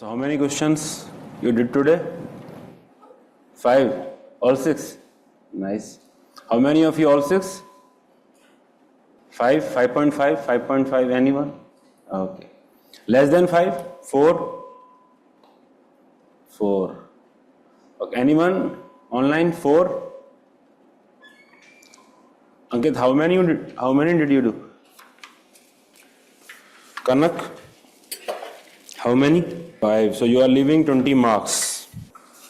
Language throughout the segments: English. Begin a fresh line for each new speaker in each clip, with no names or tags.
So how many questions you did today? 5? All 6? Nice. How many of you all 6? 5? 5.5? 5.5? Anyone? Okay. Less than 5? 4? 4. Okay. Anyone online? 4? Ankit, how many did you do? Kanak? How many? 5. So you are leaving 20 marks.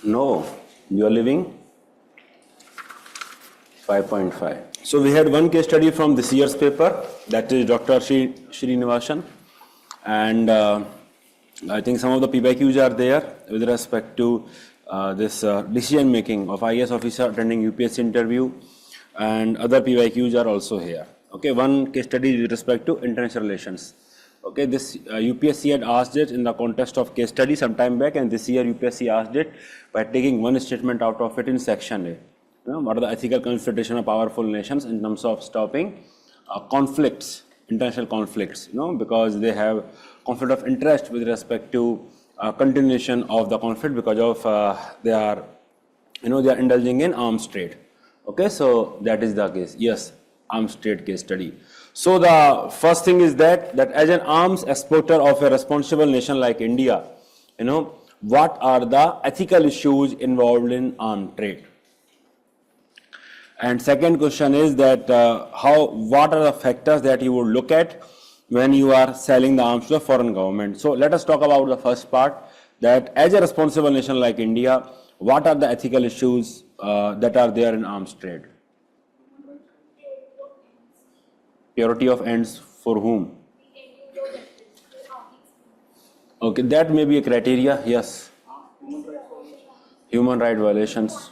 No, you are leaving 5.5. So we had one case study from this year's paper, that is Dr. Srinivasan, and I think some of the PYQs are there with respect to this decision making of IAS officer attending UPSC interview, and other PYQs are also here. Okay, one case study with respect to international relations. Okay, this UPSC had asked it in the context of case study some time back, and this year UPSC asked it by taking one statement out of it in section A. You know, what are the ethical consideration of powerful nations in terms of stopping conflicts, international conflicts, you know, because they have conflict of interest with respect to continuation of the conflict because of they are indulging in arms trade. Okay, so that is the case. Yes, arms trade case study. So the first thing is that as an arms exporter of a responsible nation like India, you know, what are the ethical issues involved in arms trade? And second question is that what are the factors that you would look at when you are selling the arms to a foreign government? So let us talk about the first part, that as a responsible nation like India, what are the ethical issues that are there in arms trade? Purity of ends for whom? Okay, that may be a criteria, yes. Human right violations.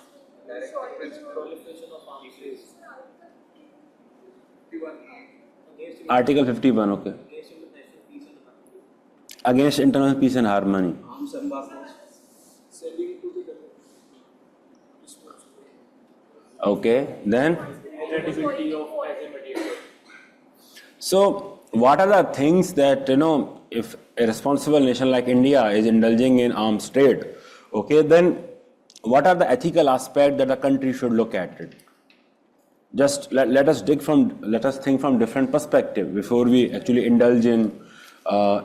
Article 51, okay. Against international peace and harmony. Okay, then? So, what are the things that, you know, if a responsible nation like India is indulging in arms trade, okay, then what are the ethical aspects that a country should look at it? Just let us think from different perspective before we actually indulge in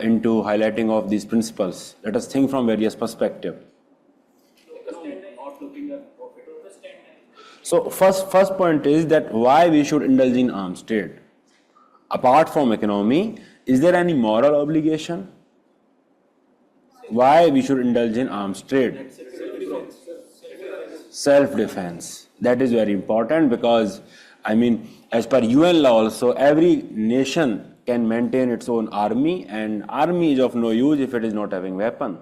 into highlighting of these principles. Let us think from various perspectives. So first point is that why we should indulge in arms trade. Apart from economy, is there any moral obligation? Why we should indulge in arms trade? Self-defense. That is very important because, I mean, as per UN law also, every nation can maintain its own army, and army is of no use if it is not having weapon.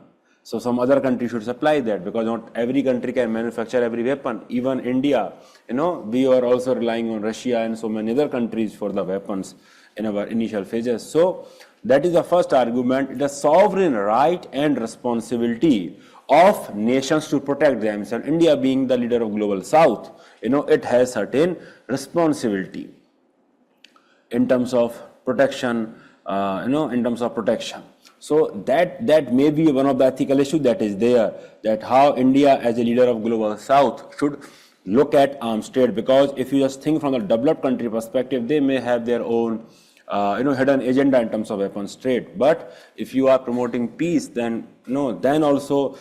So some other country should supply that, because not every country can manufacture every weapon. Even India, you know, we are also relying on Russia and so many other countries for the weapons in our initial phases. So that is the first argument. It is sovereign right and responsibility of nations to protect themselves. India being the leader of global south, you know, it has certain responsibility in terms of protection, in terms of protection. So that may be one of the ethical issues that is there, that how India as a leader of global south should look at arms trade, because if you just think from the developed country perspective, they may have their own hidden agenda in terms of weapons trade. But if you are promoting peace, then then also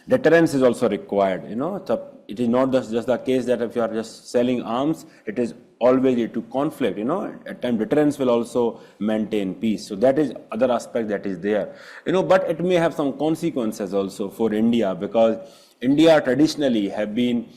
deterrence is also required. So it is not just the case that if you are just selling arms, it is always lead to conflict. At times deterrence will also maintain peace. So that is other aspect that is there. But it may have some consequences also for India, because India traditionally have been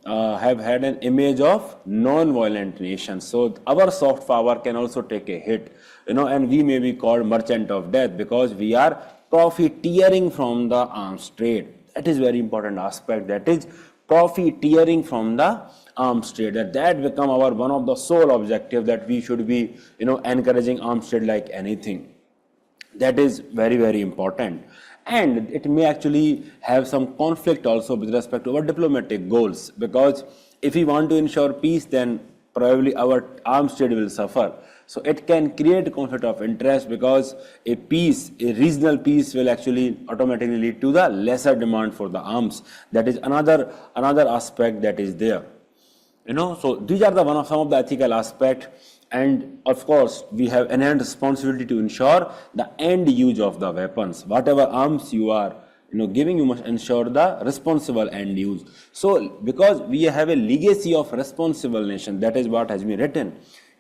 have had an image of non-violent nation. So our soft power can also take a hit, and we may be called merchant of death because we are profiteering from the arms trade. That is very important aspect. That is profiteering from the arms trade. That become our one of the sole objective, that we should be encouraging arms trade like anything. That is very, very important. And it may actually have some conflict also with respect to our diplomatic goals, because if we want to ensure peace, then probably our arms trade will suffer. So it can create conflict of interest because a regional peace will actually automatically lead to the lesser demand for the arms. That is another aspect that is there. So these are some of the ethical aspects, and of course we have enhanced responsibility to ensure the end use of the weapons. Whatever arms you are giving, you must ensure the responsible end use. So because we have a legacy of responsible nation, that is what has been written.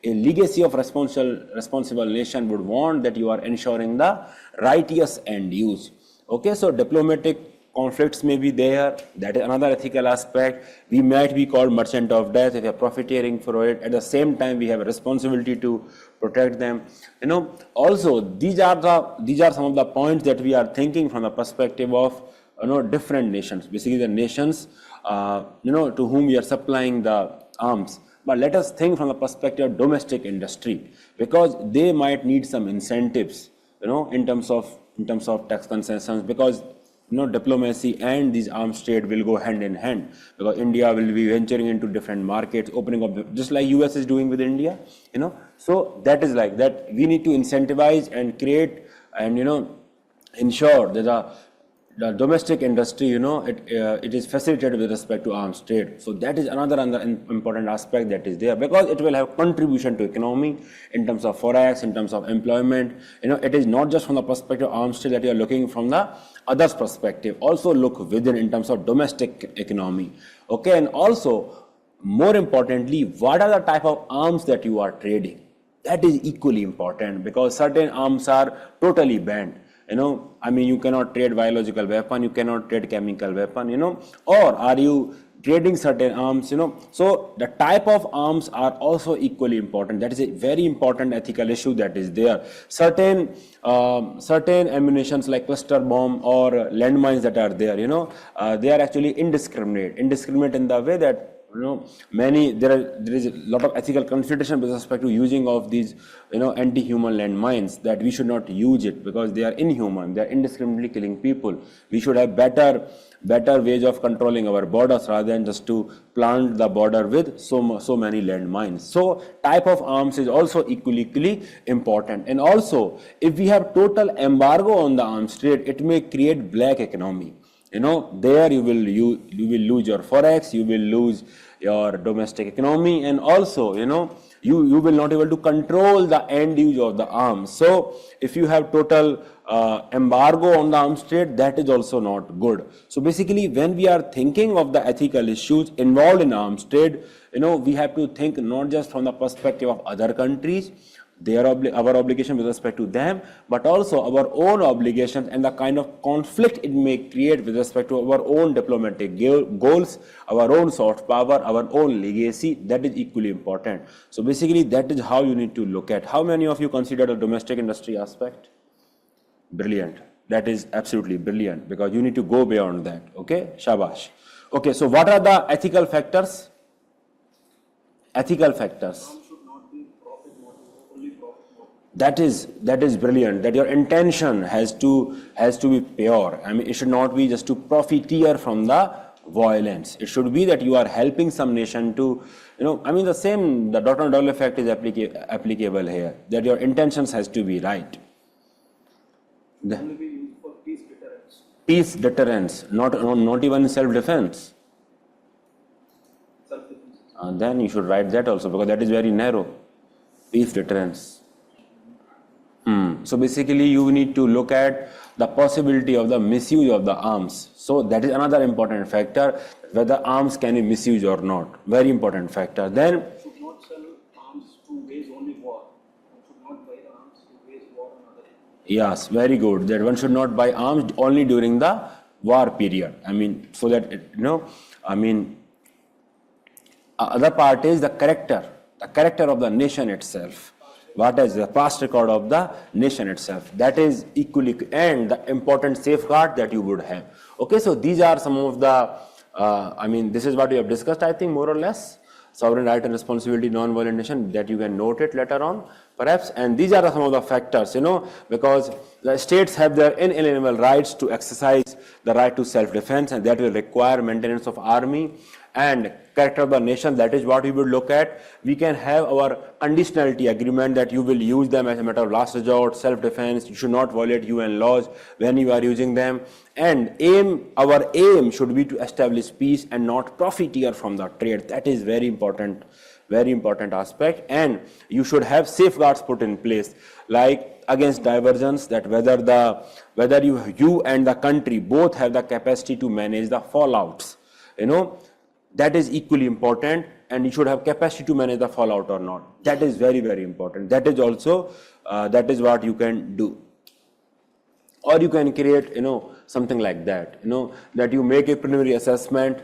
A legacy of responsible nation would want that you are ensuring the righteous end use. Okay, so diplomatic conflicts may be there. That is another ethical aspect. We might be called merchant of death if we are profiteering for it. At the same time, we have a responsibility to protect them. Also these are some of the points that we are thinking from the perspective of different nations. Basically, the nations to whom we are supplying the arms. But let us think from the perspective of domestic industry, because they might need some incentives, in terms of tax concessions, because diplomacy and these arms trade will go hand in hand, because India will be venturing into different markets, opening up, just like US is doing with India, So that is like that. We need to incentivize and create and ensure that the domestic industry, it is facilitated with respect to arms trade. So that is another important aspect that is there, because it will have contribution to economy in terms of forex, in terms of employment. It is not just from the perspective of arms trade that you are looking from the other's perspective. Also look within in terms of domestic economy. Okay, and also more importantly, what are the type of arms that you are trading? That is equally important, because certain arms are totally banned. You cannot trade biological weapon, you cannot trade chemical weapon, or are you trading certain arms, So the type of arms are also equally important. That is a very important ethical issue that is there. Certain ammunitions like cluster bomb or landmines that are there, they are actually indiscriminate in the way that there is a lot of ethical consideration with respect to using of these anti-human landmines, that we should not use it because they are inhuman, they are indiscriminately killing people. We should have better ways of controlling our borders rather than just to plant the border with so many landmines. So type of arms is also equally important. And also, if we have total embargo on the arms trade, it may create black economy. There you will lose your forex, you will lose your domestic economy, and also, you will not able to control the end use of the arms. So if you have total embargo on the arms trade, that is also not good. So basically, when we are thinking of the ethical issues involved in arms trade, we have to think not just from the perspective of other countries, our obligation with respect to them, but also our own obligations and the kind of conflict it may create with respect to our own diplomatic goals, our own soft power, our own legacy. That is equally important. So basically, that is how you need to look at. How many of you consider the domestic industry aspect? Brilliant. That is absolutely brilliant, because you need to go beyond that. Okay, shabash. Okay, so what are the ethical factors? Ethical factors. That is brilliant. That your intention has to be pure. It should not be just to profiteer from the violence. It should be that you are helping some nation to, the Dotten-Dole effect is applicable here. That your intentions has to be right.
Only be used for peace deterrence.
Peace deterrence, not even self-defense.
Self-defense.
Then you should write that also, because that is very narrow. Peace deterrence. So basically, you need to look at the possibility of the misuse of the arms. So that is another important factor, whether arms can be misused or not. Very important factor. Then
should not sell arms to wage only war. One should not buy the arms to wage war on other.
Yes, very good. That one should not buy arms only during the war period. So that other part is the character of the nation itself. What is the past record of the nation itself? That is equally, and the important safeguard that you would have. Okay, so these are some of the, this is what we have discussed, I think, more or less. Sovereign right and responsibility, non-violent nation, that you can note it later on, perhaps. And these are some of the factors, because the states have their inalienable rights to exercise the right to self-defense, and that will require maintenance of army and character of the nation, that is what we would look at. We can have our conditionality agreement that you will use them as a matter of last resort, self-defense, you should not violate UN laws when you are using them. And our aim should be to establish peace and not profiteer from the trade. That is very important aspect. And you should have safeguards put in place, like against divergence, that whether you and the country both have the capacity to manage the fallouts. That is equally important, and you should have capacity to manage the fallout or not. That is very, very important. That is also that is what you can do. Or you can create, something like that, that you make a preliminary assessment,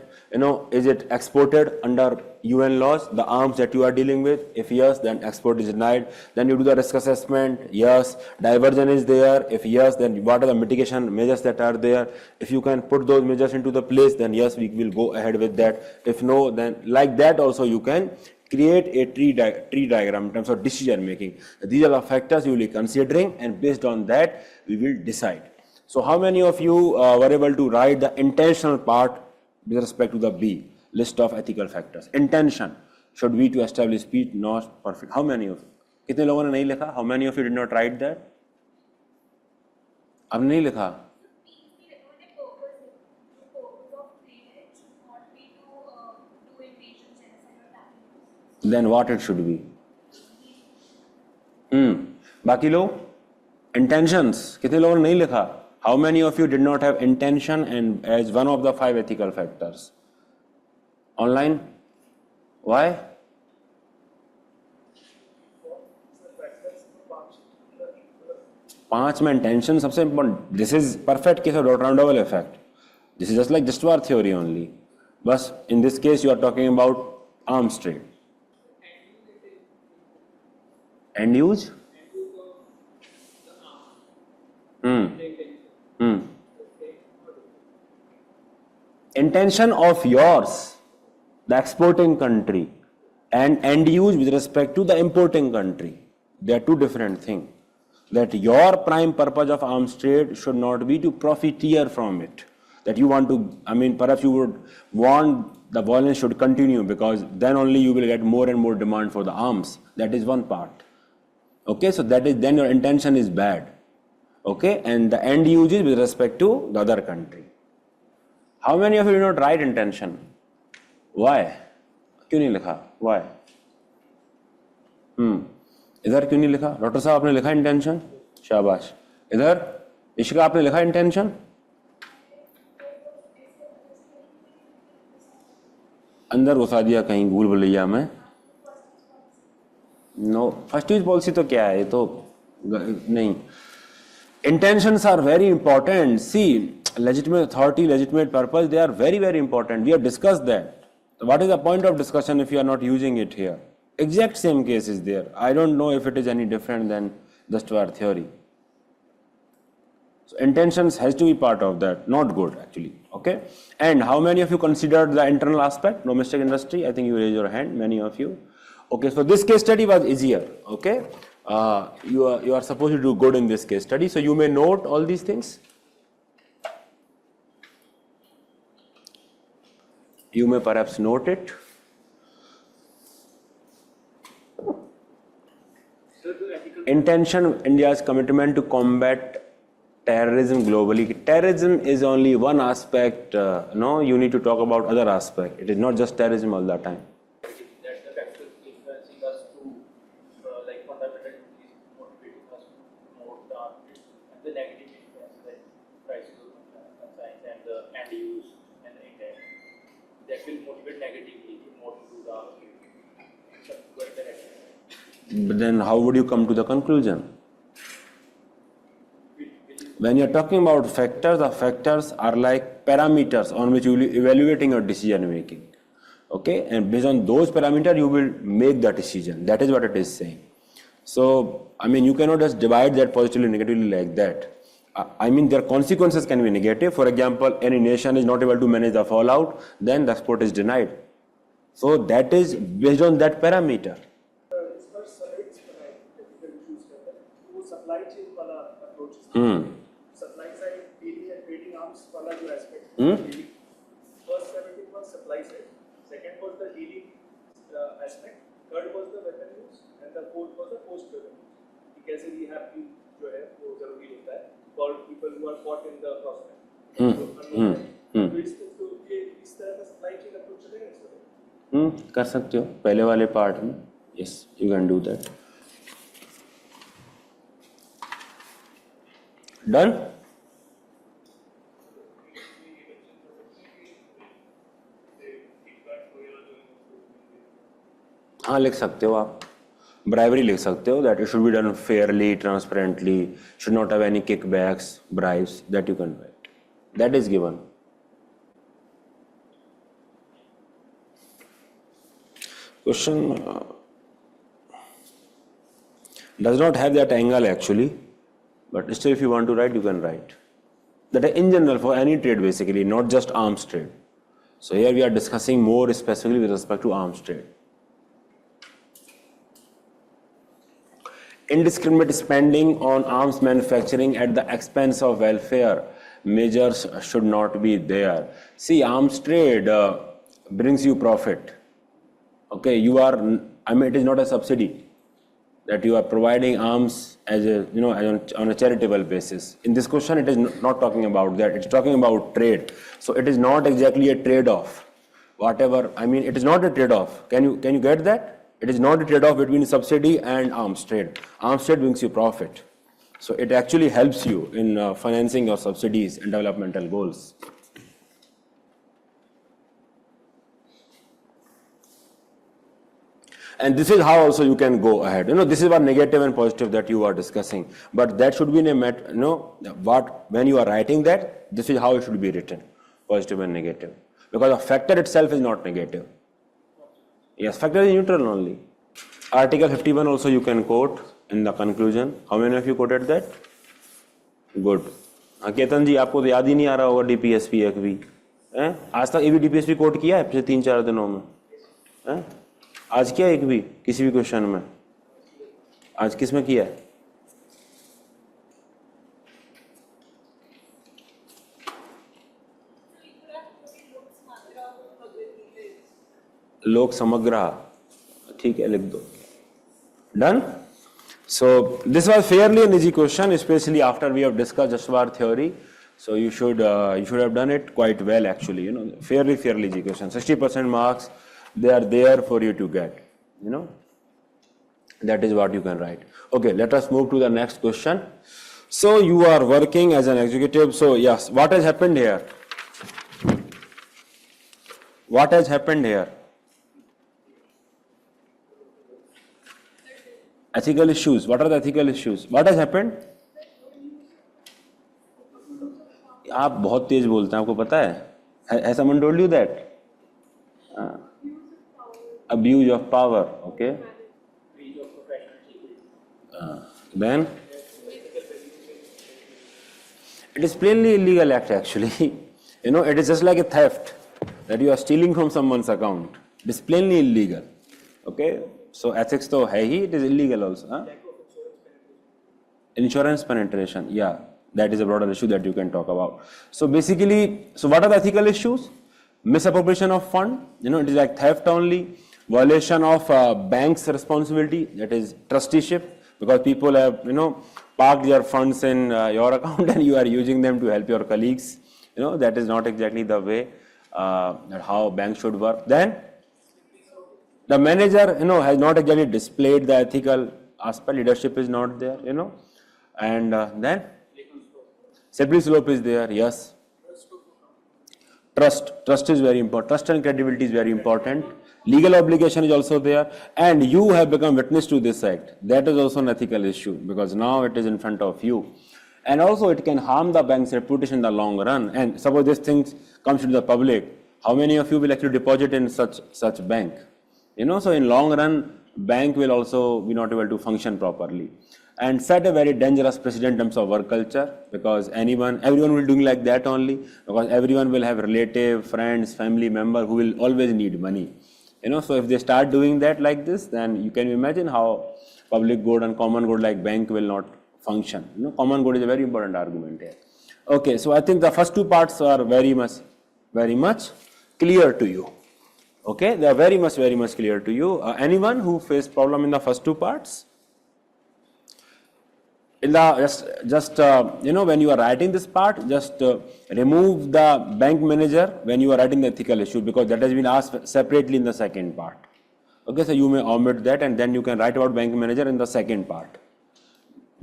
is it exported under UN laws, the arms that you are dealing with? If yes, then export is denied. Then you do the risk assessment. Yes, diversion is there. If yes, then what are the mitigation measures that are there? If you can put those measures into the place, then yes, we will go ahead with that. If no, then like that also you can create a tree diagram in terms of decision making. These are the factors you will be considering, and based on that, we will decide. So how many of you were able to write the intentional part with respect to the B, list of ethical factors? Intention should be to establish peace, not perfect. How many of you? कितने लोगों ने नहीं लिखा? How many of you did not write that? आपने नहीं लिखा? Then what it should be? बाकी लोग intentions कितने लोगों ने नहीं लिखा? How many of you did not have intention and as one of the 5 ethical factors? Online? Why? पांच में intention सबसे important. This is perfect case of Daughter-Double effect. This is just like just war theory only. But in this case, you are talking about arms trade. End use? Intention of yours, the exporting country, and end use with respect to the importing country. They are two different things. That your prime purpose of arms trade should not be to profiteer from it. That you want to, perhaps you would want the violence should continue because then only you will get more and more demand for the arms. That is one part. Okay, so that is then your intention is bad. Okay, and the end use is with respect to the other country. How many of you did not write intention? Why? क्यों नहीं लिखा? Why? इधर क्यों नहीं लिखा? Doctor साहब आपने लिखा इंटेंशन? शाबाश. इधर इशिका आपने लिखा इंटेंशन? अंदर घुसा दिया कहीं भूल भुलैया में. नो, फर्स्ट यूज पॉलिसी तो क्या है? ये तो नहीं. Intentions are very important. See, legitimate authority, legitimate purpose, they are very, very important. We have discussed that. So what is the point of discussion if you are not using it here? Exact same case is there. I don't know if it is any different than just war theory. So intentions has to be part of that. Not good actually. Okay. And how many of you considered the internal aspect, domestic industry? I think you raise your hand, many of you. Okay, so this case study was easier. Okay. You are supposed to do good in this case study. So you may note all these things. You may perhaps note it. Intention, India's commitment to combat terrorism globally. Terrorism is only one aspect. No, you need to talk about other aspect. It is not just terrorism all the time.
That's the factor influencing us to like fundamental is motivating us to promote the negative influence like prices of conscience and the end use and the intent. That will motivate negatively more to the direction.
But then how would you come to the conclusion? When you're talking about factors, the factors are like parameters on which you will be evaluating your decision making. Okay, and based on those parameters, you will make the decision. That is what it is saying. So, you cannot just divide that positively, negatively like that. Their consequences can be negative. For example, any nation is not able to manage the fallout, then the export is denied. So that is based on that parameter.
supply chain वाला approach supply side dealing and trading arms वाला जो aspect first 70 was supply side
third was the weapon use and the fourth was the post weapon use. कि कैसे rehab की जो है वो जरूरी होता है for people who are caught in the crossfire. तो इस तरह का supply chain approach चलेगा इस तरह.
कर सकते हो पहले वाले पार्ट में. Yes, you can do that. Done? हाँ लिख सकते हो आप. Bribery लिख सकते हो that it should be done fairly, transparently, should not have any kickbacks, bribes, that you can write. That is given. Question does not have that angle actually, but still if you want to write, you can write. That in general for any trade basically, not just arms trade. So here we are discussing more specifically with respect to arms trade. Indiscriminate spending on arms manufacturing at the expense of welfare measures should not be there. See, arms trade brings you profit. Okay, it is not a subsidy that you are providing arms as on a charitable basis. In this question, it is not talking about that. It's talking about trade. So it is not exactly a trade-off. It is not a trade-off. Can you get that? It is not a trade-off between subsidy and arms trade. Arms trade brings you profit. So it actually helps you in financing your subsidies and developmental goals. And this is how also you can go ahead. This is what negative and positive that you are discussing. But that should be in when you are writing that, this is how it should be written, positive and negative. Because a factor itself is not negative. Yes, factor is neutral only. Article 51 also you can quote in the conclusion. How many of you quoted that? Good. Ketan जी आपको तो याद ही नहीं आ रहा होगा DPSP एक भी. आज तक एक भी DPSP कोट किया है पिछले 3-4 दिनों में? आज किया एक भी किसी भी क्वेश्चन में? आज किस में किया है? लोक समग्र. ठीक है लिख दो. Done? So this was fairly an easy question, especially after we have discussed Jaswar theory. So you should have done it quite well actually. Fairly easy question. 60% marks, they are there for you to get. That is what you can write. Okay, let us move to the next question. So you are working as an executive. So yes, what has happened here? What has happened here? Ethical issues. What are the ethical issues? What has happened? आप बहुत तेज बोलते हैं, आपको पता है? Has someone told you that? Abuse of power. Okay. Then it is plainly illegal act actually. It is just like a theft that you are stealing from someone's account. It is plainly illegal. Okay. So ethics to hai hi, it is illegal also. Insurance penetration, yeah, that is a broader issue that you can talk about. So basically, what are the ethical issues? Misappropriation of fund, it is like theft only. Violation of bank's responsibility, that is trusteeship, because people have parked their funds in your account and you are using them to help your colleagues. That is not exactly the way that how banks should work. Then the manager, has not exactly displayed the ethical aspect. Leadership is not there, and then slippery slope is there. Yes. Trust is very important. Trust and credibility is very important. Legal obligation is also there, and you have become witness to this act. That is also an ethical issue because now it is in front of you, and also it can harm the bank's reputation in the long run. And suppose this thing comes to the public, how many of you will actually deposit in such bank? So in long run, bank will also be not able to function properly, and set a very dangerous precedent in terms of work culture because everyone will doing like that only because everyone will have relative, friends, family member who will always need money. So if they start doing that like this, then you can imagine how public good and common good like bank will not function. Common good is a very important argument here. Okay, so I think the first two parts are very much clear to you. Okay, they are very much clear to you. Anyone who faced problem in the first two parts? In the just when you are writing this part, just remove the bank manager when you are writing the ethical issue, because that has been asked separately in the second part. Okay, so you may omit that and then you can write about bank manager in the second part.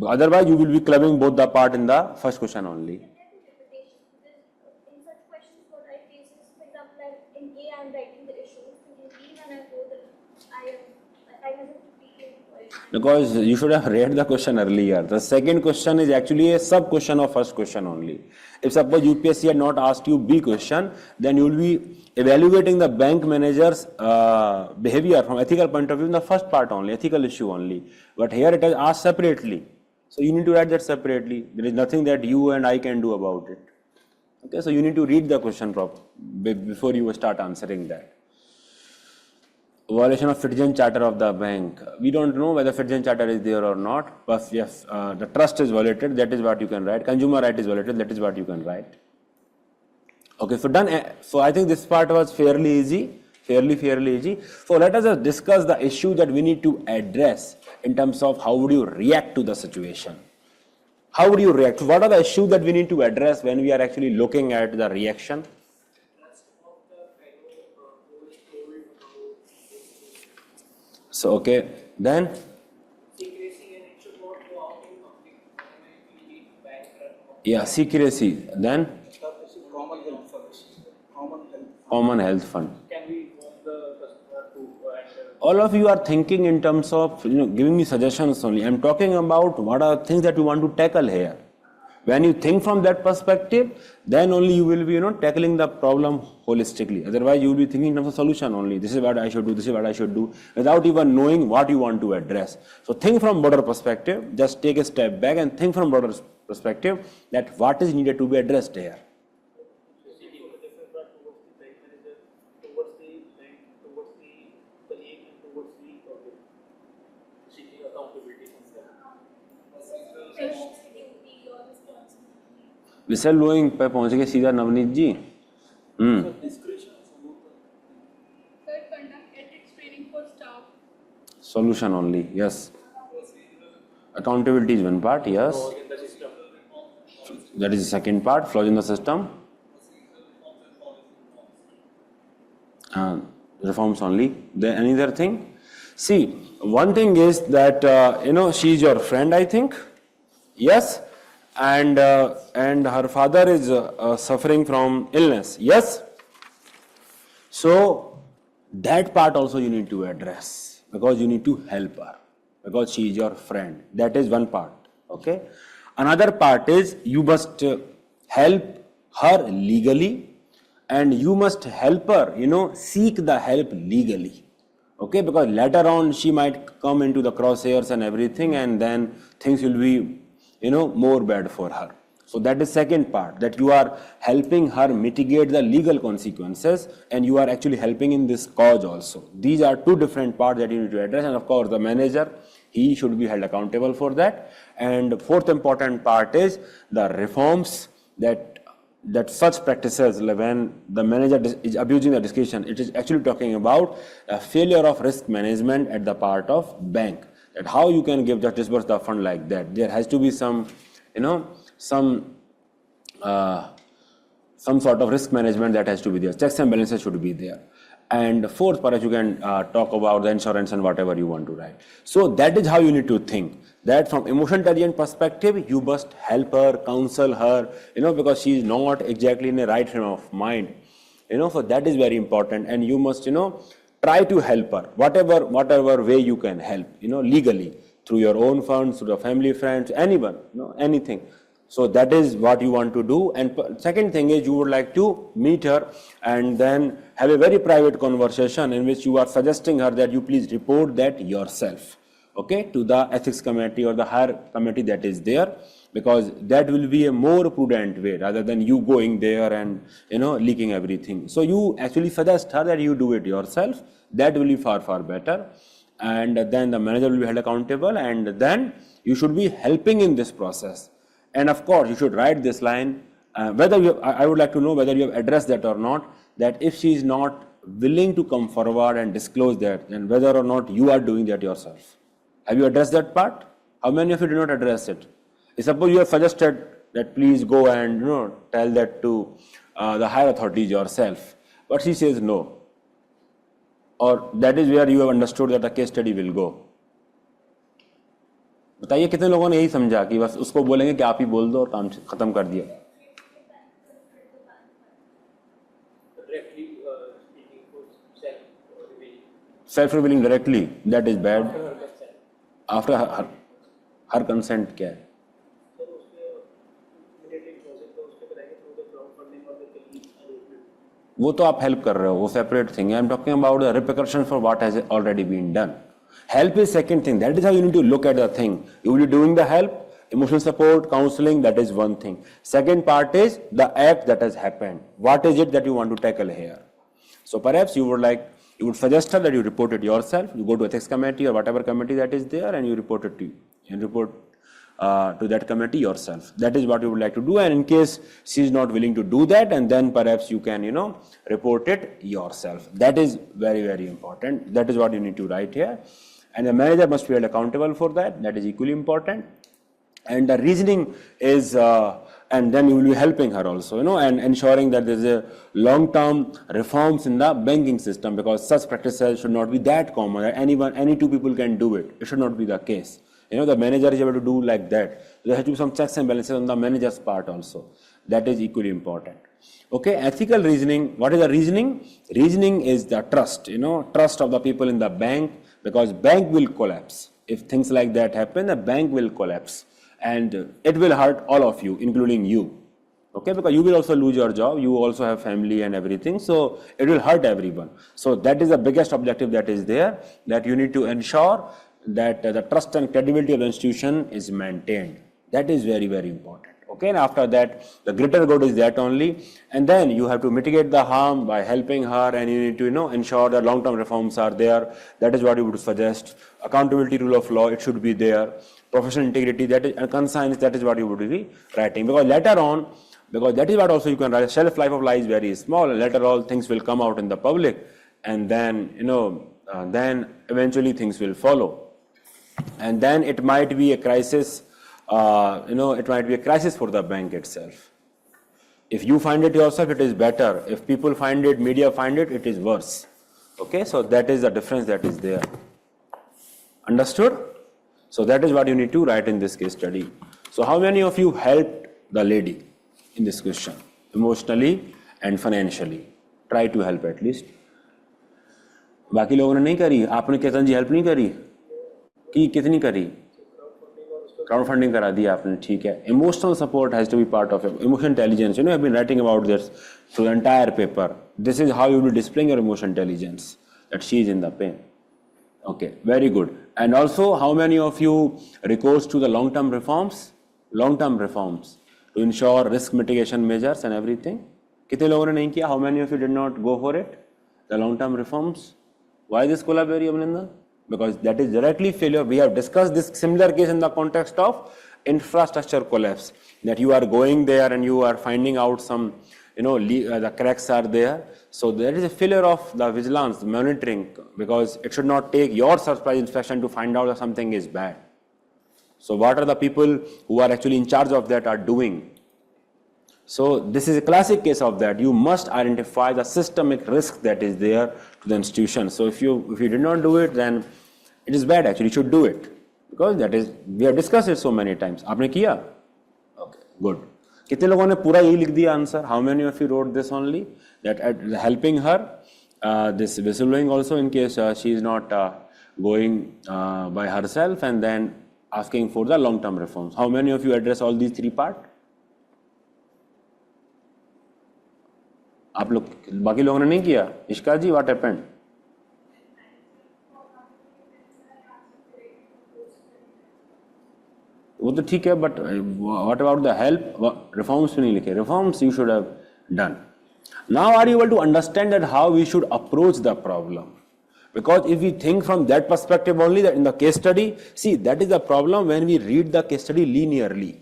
Otherwise, you will be clubbing both the part in the first question only.
Interpretation. Because in such questions, what I face is, for example, in A, I'm writing the issue. In B, when I go, I wasn't repeating it.
Because you should have read the question earlier. The second question is actually a sub question of first question only. If suppose UPSC had not asked you B question, then you will be evaluating the bank manager's behavior from ethical point of view in the first part only, ethical issue only. But here it is asked separately. So you need to write that separately. There is nothing that you and I can do about it. Okay, so you need to read the question before you start answering that. Violation of citizen charter of the bank. We don't know whether citizen charter is there or not, but yes, the trust is violated, that is what you can write. Consumer right is violated, that is what you can write. Okay, so done. So I think this part was fairly easy, fairly easy. So let us just discuss the issue that we need to address in terms of how would you react to the situation. How would you react? What are the issues that we need to address when we are actually looking at the reaction? So, okay, then?
Secrecy, and it should not go out in public. It will lead to bankrupt.
Yeah, secrecy. Then? Common health fund.
Can we warn the customer to enter?
All of you are thinking in terms of giving me suggestions only. I'm talking about what are things that you want to tackle here. When you think from that perspective, then only you will be tackling the problem holistically. Otherwise, you will be thinking in terms of solution only. This is what I should do. This is what I should do, without even knowing what you want to address. So think from broader perspective. Just take a step back and think from broader perspective that what is needed to be addressed here. Whistle blowing पे पहुंच गए सीधा नवनीत जी.
Third, conduct ethics training for staff.
Solution only, yes. Accountability is one part, yes.
In the system.
That is the second part, flaws in the system. Reforms only. Then any other thing? See, one thing is that she is your friend, I think. Yes. And her father is suffering from illness. Yes. So that part also you need to address, because you need to help her, because she is your friend. That is one part. Okay. Another part is you must help her legally, and you must help her, seek the help legally. Okay, because later on she might come into the crosshairs and everything, and then things will be more bad for her. So that is second part, that you are helping her mitigate the legal consequences, and you are actually helping in this cause also. These are two different parts that you need to address, and of course the manager, he should be held accountable for that. And fourth important part is the reforms that such practices, when the manager is abusing the discretion, it is actually talking about a failure of risk management at the part of bank. That how you can disburse the fund like that. There has to be some sort of risk management that has to be there. Checks and balances should be there. And fourth, perhaps you can talk about the insurance and whatever you want to write. So that is how you need to think. That from emotion intelligence perspective, you must help her, counsel her, because she is not exactly in the right frame of mind. So that is very important, and you must, try to help her, whatever way you can help, legally, through your own funds, through the family, friends, anyone, anything. So that is what you want to do. And second thing is, you would like to meet her and then have a very private conversation in which you are suggesting her that you please report that yourself, okay, to the ethics committee or the higher committee that is there, because that will be a more prudent way rather than you going there and leaking everything. So you actually suggest her that you do it yourself. That will be far better, and then the manager will be held accountable, and then you should be helping in this process. And of course you should write this line, I would like to know whether you have addressed that or not, that if she is not willing to come forward and disclose that, and whether or not you are doing that yourself. Have you addressed that part? How many of you did not address it? Suppose you have suggested that please go and tell that to the higher authorities yourself, but she says no. Or that is where you have understood that the case study will go. बताइए कितने लोगों ने यही समझा कि बस उसको बोलेंगे कि आप ही बोल दो और काम खत्म कर दिया.
Directly speaking for self-revealing.
Self-revealing directly, that is bad.
After her consent.
After her consent क्या है?
सर उसके immediately closing तो उसके बताएंगे through the crowdfunding or the colleague.
वो तो आप हेल्प कर रहे हो, वो सेपरेट थिंग है. I am talking about the repercussion for what has already been done. Help is second thing. That is how you need to look at the thing. You will be doing the help, emotional support, counseling, that is one thing. Second part is the act that has happened. What is it that you want to tackle here? So perhaps you would suggest her that you report it yourself. You go to ethics committee or whatever committee that is there and you report it to you. You report to that committee yourself. That is what you would like to do, and in case she is not willing to do that, and then perhaps you can report it yourself. That is very, very important. That is what you need to write here, and the manager must be held accountable for that. That is equally important. And the reasoning is and then you will be helping her also, and ensuring that there is a long-term reforms in the banking system, because such practices should not be that common that any two people can do it. It should not be the case. The manager is able to do like that. There has to be some checks and balances on the manager's part also. That is equally important. Okay, ethical reasoning. What is the reasoning? Reasoning is the trust, trust of the people in the bank, because bank will collapse. If things like that happen, the bank will collapse. And it will hurt all of you, including you. Okay, because you will also lose your job. You also have family and everything. So it will hurt everyone. So that is the biggest objective that is there, that you need to ensure that the trust and credibility of the institution is maintained. That is very, very important. Okay, and after that, the greater good is that only. And then you have to mitigate the harm by helping her, and you need to, ensure that long-term reforms are there. That is what you would suggest. Accountability, rule of law, it should be there. Professional integrity, that is, and conscience, that is what you would be writing. Because later on, because that is what also you can write. Shelf life of lie is very small, and later all things will come out in the public, and then, then eventually things will follow. And then it might be a crisis, it might be a crisis for the bank itself. If you find it yourself, it is better. If people find it, media find it, it is worse. Okay, so that is the difference that is there. Understood? So that is what you need to write in this case study. So how many of you helped the lady in this question? Emotionally and financially. Try to help at least. बाकी लोगों ने नहीं करी. आपने केतन जी help नहीं करी कि कितनी करी? क्राउड फंडिंग करा दी आपने, ठीक है. Emotional support has to be part of emotional intelligence. I have been writing about this through the entire paper. This is how you will displaying your emotional intelligence, that she is in the pain. Okay, very good. And also, how many of you recourse to the long-term reforms? Long-term reforms to ensure risk mitigation measures and everything. कितने लोगों ने नहीं किया? How many of you did not go for it? The long-term reforms. Why this collaboration, Abhinandan? Because that is directly failure. We have discussed this similar case in the context of infrastructure collapse. That you are going there and you are finding out some, the cracks are there. So there is a failure of the vigilance, monitoring, because it should not take your surprise inspection to find out that something is bad. So what are the people who are actually in charge of that are doing? So this is a classic case of that. You must identify the systemic risk that is there to the institution. So if you did not do it, then it is bad actually. You should do it, because that is, we have discussed it so many times. आपने किया? Okay, good. कितने लोगों ने पूरा यही लिख दिया answer? How many of you wrote this only? That helping her, this whistleblowing also in case she is not going by herself, and then asking for the long-term reforms. How many of you address all these three parts? आप लोग, बाकी लोगों ने नहीं किया? इश्का जी, what happened? वो तो ठीक है, but what about the help? Reforms नहीं लिखे. Reforms you should have done. Now are you able to understand that how we should approach the problem? Because if we think from that perspective only, that in the case study, see, that is the problem when we read the case study linearly.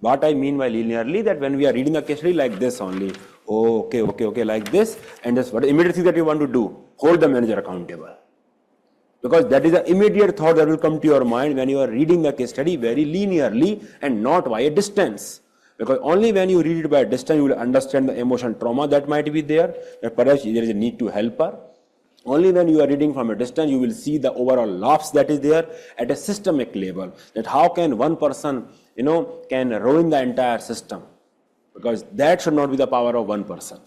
What I mean by linearly, that when we are reading the case study like this only, Oh, okay, like this, and just what immediate thing that you want to do, hold the manager accountable. Because that is the immediate thought that will come to your mind when you are reading the case study very linearly and not by a distance. Because only when you read it by a distance, you will understand the emotional trauma that might be there, that perhaps there is a need to help her. Only when you are reading from a distance, you will see the overall loss that is there at a systemic level. That how can one person, can ruin the entire system? Because that should not be the power of one person.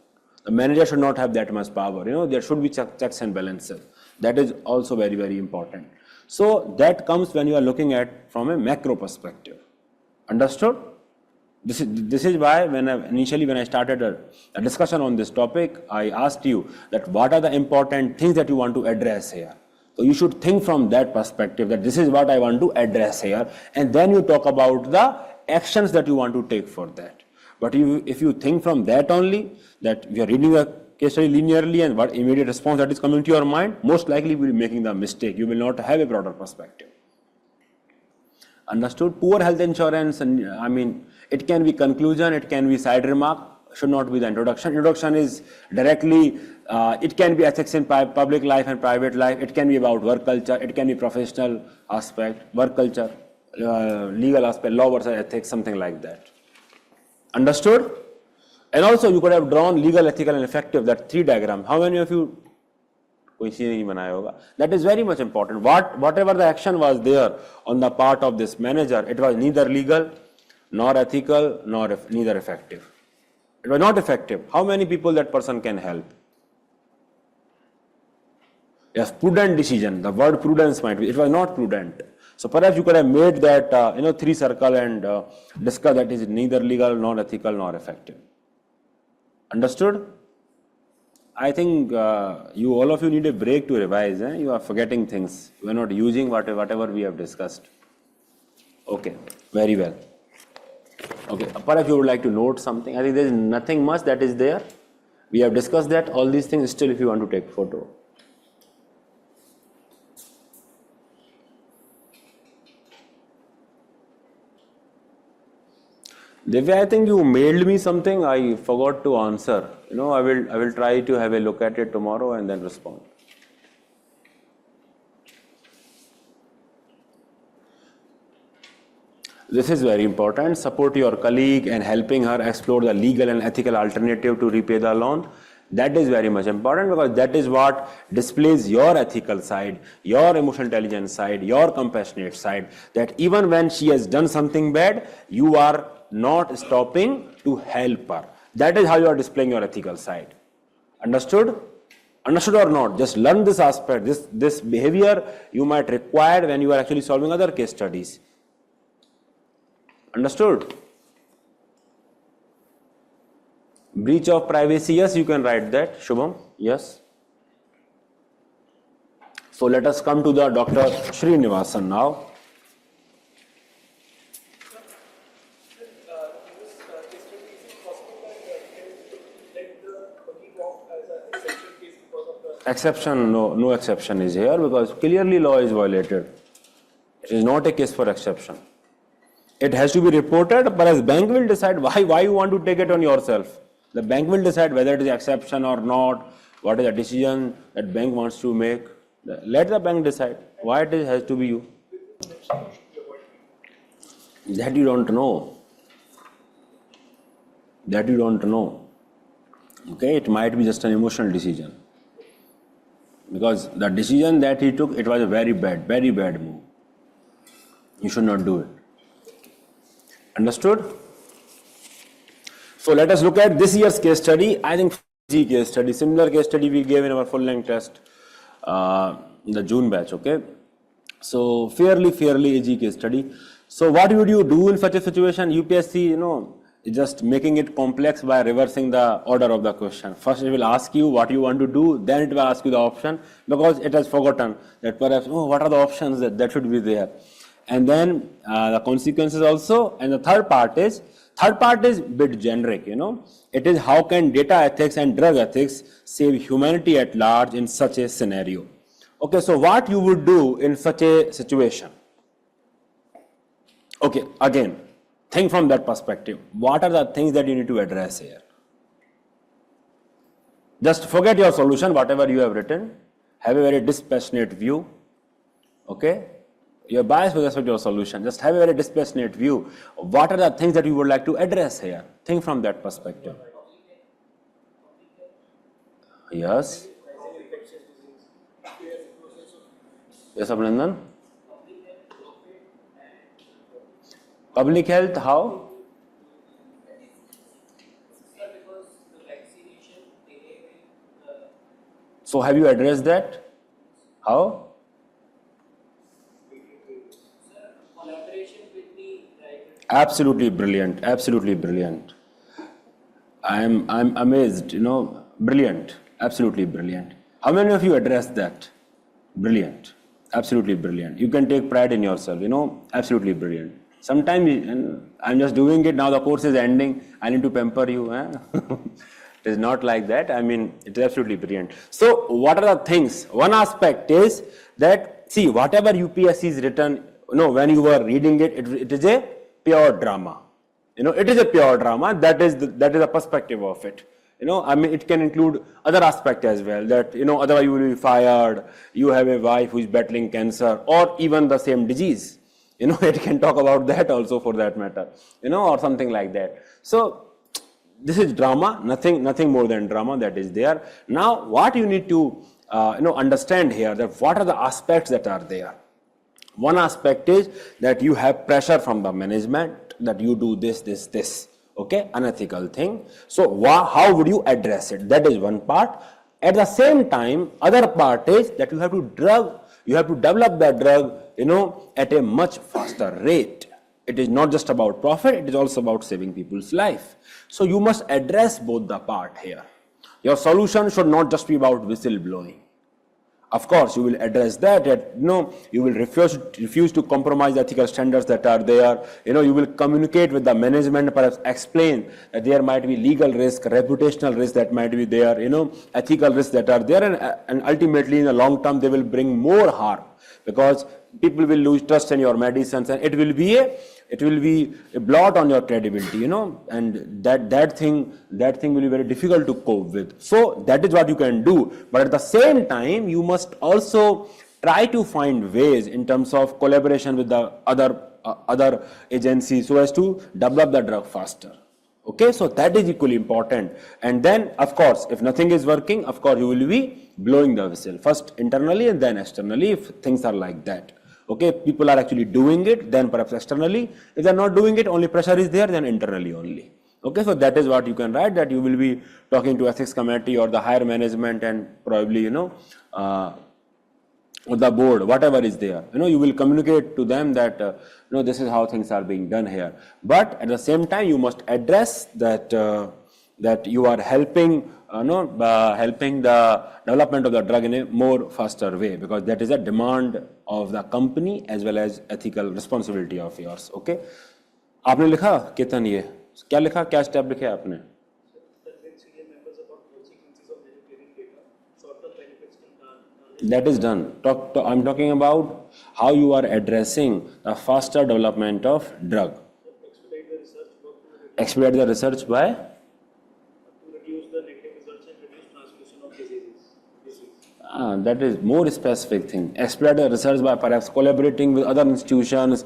The manager should not have that much power. There should be checks and balances. That is also very, very important. So that comes when you are looking at from a macro perspective. Understood? This is why initially when I started a discussion on this topic, I asked you that what are the important things that you want to address here. So you should think from that perspective that this is what I want to address here, and then you talk about the actions that you want to take for that. But if you think from that only, that we are reading a case study linearly and what immediate response that is coming to your mind, most likely you will be making the mistake. You will not have a broader perspective. Understood? Poor health insurance, and it can be conclusion, it can be side remark, should not be the introduction. Introduction is directly, it can be ethics in public life and private life, it can be about work culture, it can be professional aspect, work culture, legal aspect, law versus ethics, something like that. Understood? And also you could have drawn legal, ethical and effective, that 3 diagram. How many of you that is very much important. Whatever the action was there on the part of this manager, it was neither legal, nor ethical, neither effective. It was not effective. How many people that person can help? Yes, prudent decision. The word prudence might be. It was not prudent. So perhaps you could have made that 3 circle and discuss that is neither legal, nor ethical, nor effective. Understood? I think all of you need a break to revise. You are forgetting things. You are not using whatever we have discussed. Okay, very well. Okay, perhaps you would like to note something. I think there is nothing much that is there. We have discussed that. All these things still if you want to take photo. Divya, I think you mailed me something. I forgot to answer. I will try to have a look at it tomorrow and then respond. This is very important. Support your colleague and helping her explore the legal and ethical alternative to repay the loan. That is very much important because that is what displays your ethical side, your emotional intelligence side, your compassionate side. That even when she has done something bad, you are not stopping to help her. That is how you are displaying your ethical side. Understood? Understood or not? Just learn this aspect. This behavior you might require when you are actually solving other case studies. Understood? Breach of privacy, yes, you can write that. Shubham, yes. So let us come to the Dr. Srinivasan now. Exception, no exception is here because clearly law is violated. It is not a case for exception. It has to be reported, but as bank will decide why you want to take it on yourself. The bank will decide whether it is exception or not, what is the decision that bank wants to make. Let the bank decide why it has to be you. That you don't know. That you don't know. Okay, it might be just an emotional decision. Because the decision that he took, it was a very bad move. You should not do it. Understood? So let us look at this year's case study. I think case study, similar case study we gave in our full-length test, in the June batch, okay? So fairly easy case study. So what would you do in such a situation? UPSC, just making it complex by reversing the order of the question. First it will ask you what you want to do, then it will ask you the option because it has forgotten that perhaps, what are the options that should be there. And then the consequences also. And the third part is bit generic, It is how can data ethics and drug ethics save humanity at large in such a scenario. Okay, so what you would do in such a situation? Okay, again, think from that perspective. What are the things that you need to address here? Just forget your solution, whatever you have written. Have a very dispassionate view. Okay? Your bias with respect to your solution. Just have a very dispassionate view. What are the things that you would like to address here? Think from that perspective. Yes. Yes, Abhinandan? Public health, how? So have you addressed that? How? Absolutely brilliant. Absolutely brilliant. I'm amazed. Brilliant. Absolutely brilliant. How many of you addressed that? Brilliant. Absolutely brilliant. You can take pride in yourself. Absolutely brilliant. Sometimes I'm just doing it now. The course is ending. I need to pamper you. It is not like that. It is absolutely brilliant. So, what are the things? One aspect is that, see, whatever UPSC is written, when you were reading it, it is a pure drama. It is a pure drama. That is the perspective of it. It can include other aspects as well. That otherwise you will be fired. You have a wife who is battling cancer, or even the same disease. It can talk about that also, for that matter. Or something like that. So this is drama. Nothing more than drama that is there. Now, what you need to understand here, that what are the aspects that are there. One aspect is that you have pressure from the management that you do this, okay, unethical thing. So how would you address it? That is one part. At the same time, other part is that you have to develop that drug, at a much faster rate. It is not just about profit, it is also about saving people's life. So you must address both the part here. Your solution should not just be about whistleblowing. Of course, you will address that. You will refuse to compromise the ethical standards that are there. You will communicate with the management, perhaps explain that there might be legal risk, reputational risk that might be there, ethical risks that are there, and ultimately in the long term they will bring more harm, because people will lose trust in your medicines, and it will be a blot on your credibility, and that thing will be very difficult to cope with. So that is what you can do. But at the same time, you must also try to find ways in terms of collaboration with the other agencies, so as to develop the drug faster. Okay, so that is equally important. And then, of course, if nothing is working, of course, you will be blowing the whistle, first internally and then externally, if things are like that. Okay, people are actually doing it, then perhaps externally. If they are not doing it, only pressure is there, then internally only. Okay, so that is what you can write, that you will be talking to ethics committee or the higher management, and probably, the board, whatever is there. You will communicate to them that, this is how things are being done here. But at the same time, you must address that you are helping the development of the drug in a more faster way, because that is a demand of the company as well as ethical responsibility of yours. Okay, आपने लिखा केतन, ये क्या लिखा, क्या step लिखे आपने? That is done. I'm talking about how you are addressing the faster development of drug. Expedite the research by?
To reduce the negative results and reduce transmission of disease.
That is more specific thing. Expedite the research by perhaps collaborating with other institutions,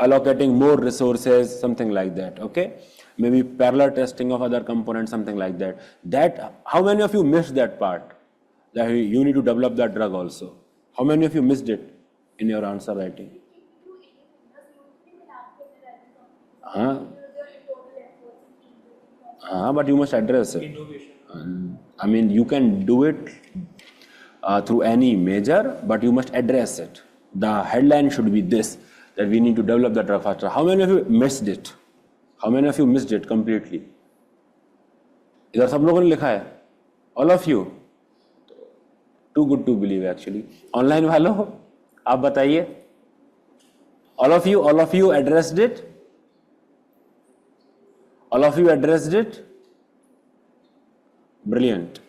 allocating more resources, something like that. Okay, maybe parallel testing of other components, something like that. How many of you missed that part? That you need to develop that drug also. How many of you missed it in your answer writing? But you must address it. You can do it through any measure, but you must address it. The headline should be this, that we need to develop the drug faster. How many of you missed it? How many of you missed it completely? इधर सब लोगों ने लिखा है. All of you. Too good to believe actually. Online वालों, आप बताइए. All of you addressed it. All of you addressed it. Brilliant.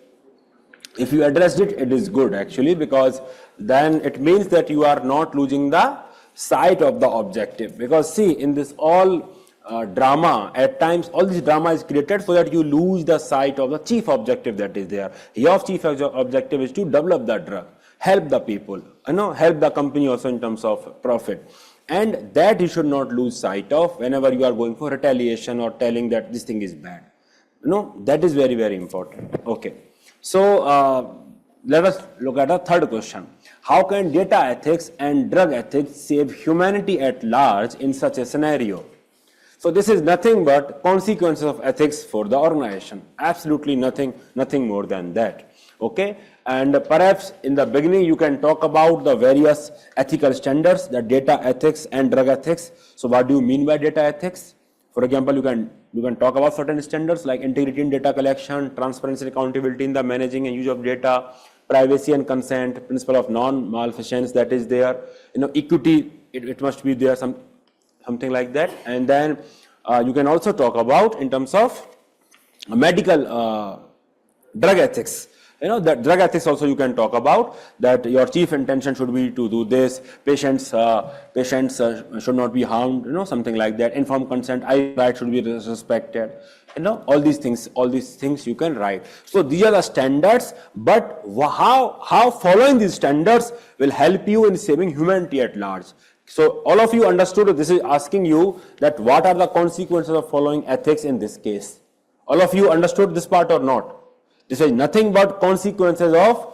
If you addressed it, it is good actually, because then it means that you are not losing the sight of the objective. Because see, in this all drama. At times, all this drama is created so that you lose the sight of the chief objective that is there. Your chief objective is to develop the drug, help the people, help the company also in terms of profit. And that you should not lose sight of whenever you are going for retaliation or telling that this thing is bad. That is very, very important. Okay. So, let us look at a third question. How can data ethics and drug ethics save humanity at large in such a scenario? So this is nothing but consequences of ethics for the organization. Absolutely nothing more than that. Okay? And perhaps in the beginning you can talk about the various ethical standards, the data ethics and drug ethics. So what do you mean by data ethics? For example, you can talk about certain standards like integrity in data collection, transparency and accountability in the managing and use of data, privacy and consent, principle of non-malfeasance that is there, equity, it must be there, something like that. And then you can also talk about in terms of medical drug ethics. That drug ethics also you can talk about that your chief intention should be to do this, patients should not be harmed, something like that, informed consent, right should be respected, all these things you can write. So these are the standards, but how following these standards will help you in saving humanity at large. So all of you understood this is asking you that what are the consequences of following ethics in this case. All of you understood this part or not? This is nothing but consequences of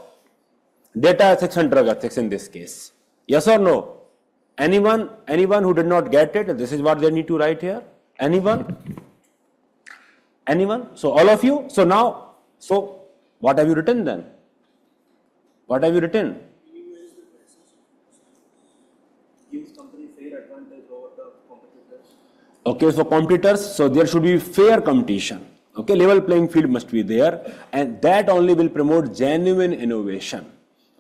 data ethics and drug ethics in this case. Yes or no? Anyone who did not get it, this is what they need to write here? Anyone? So all of you? So what have you written then? What have you written?
Gives company fair advantage over the competitors.
Okay, so competitors, so there should be fair competition. Okay, level playing field must be there, and that only will promote genuine innovation.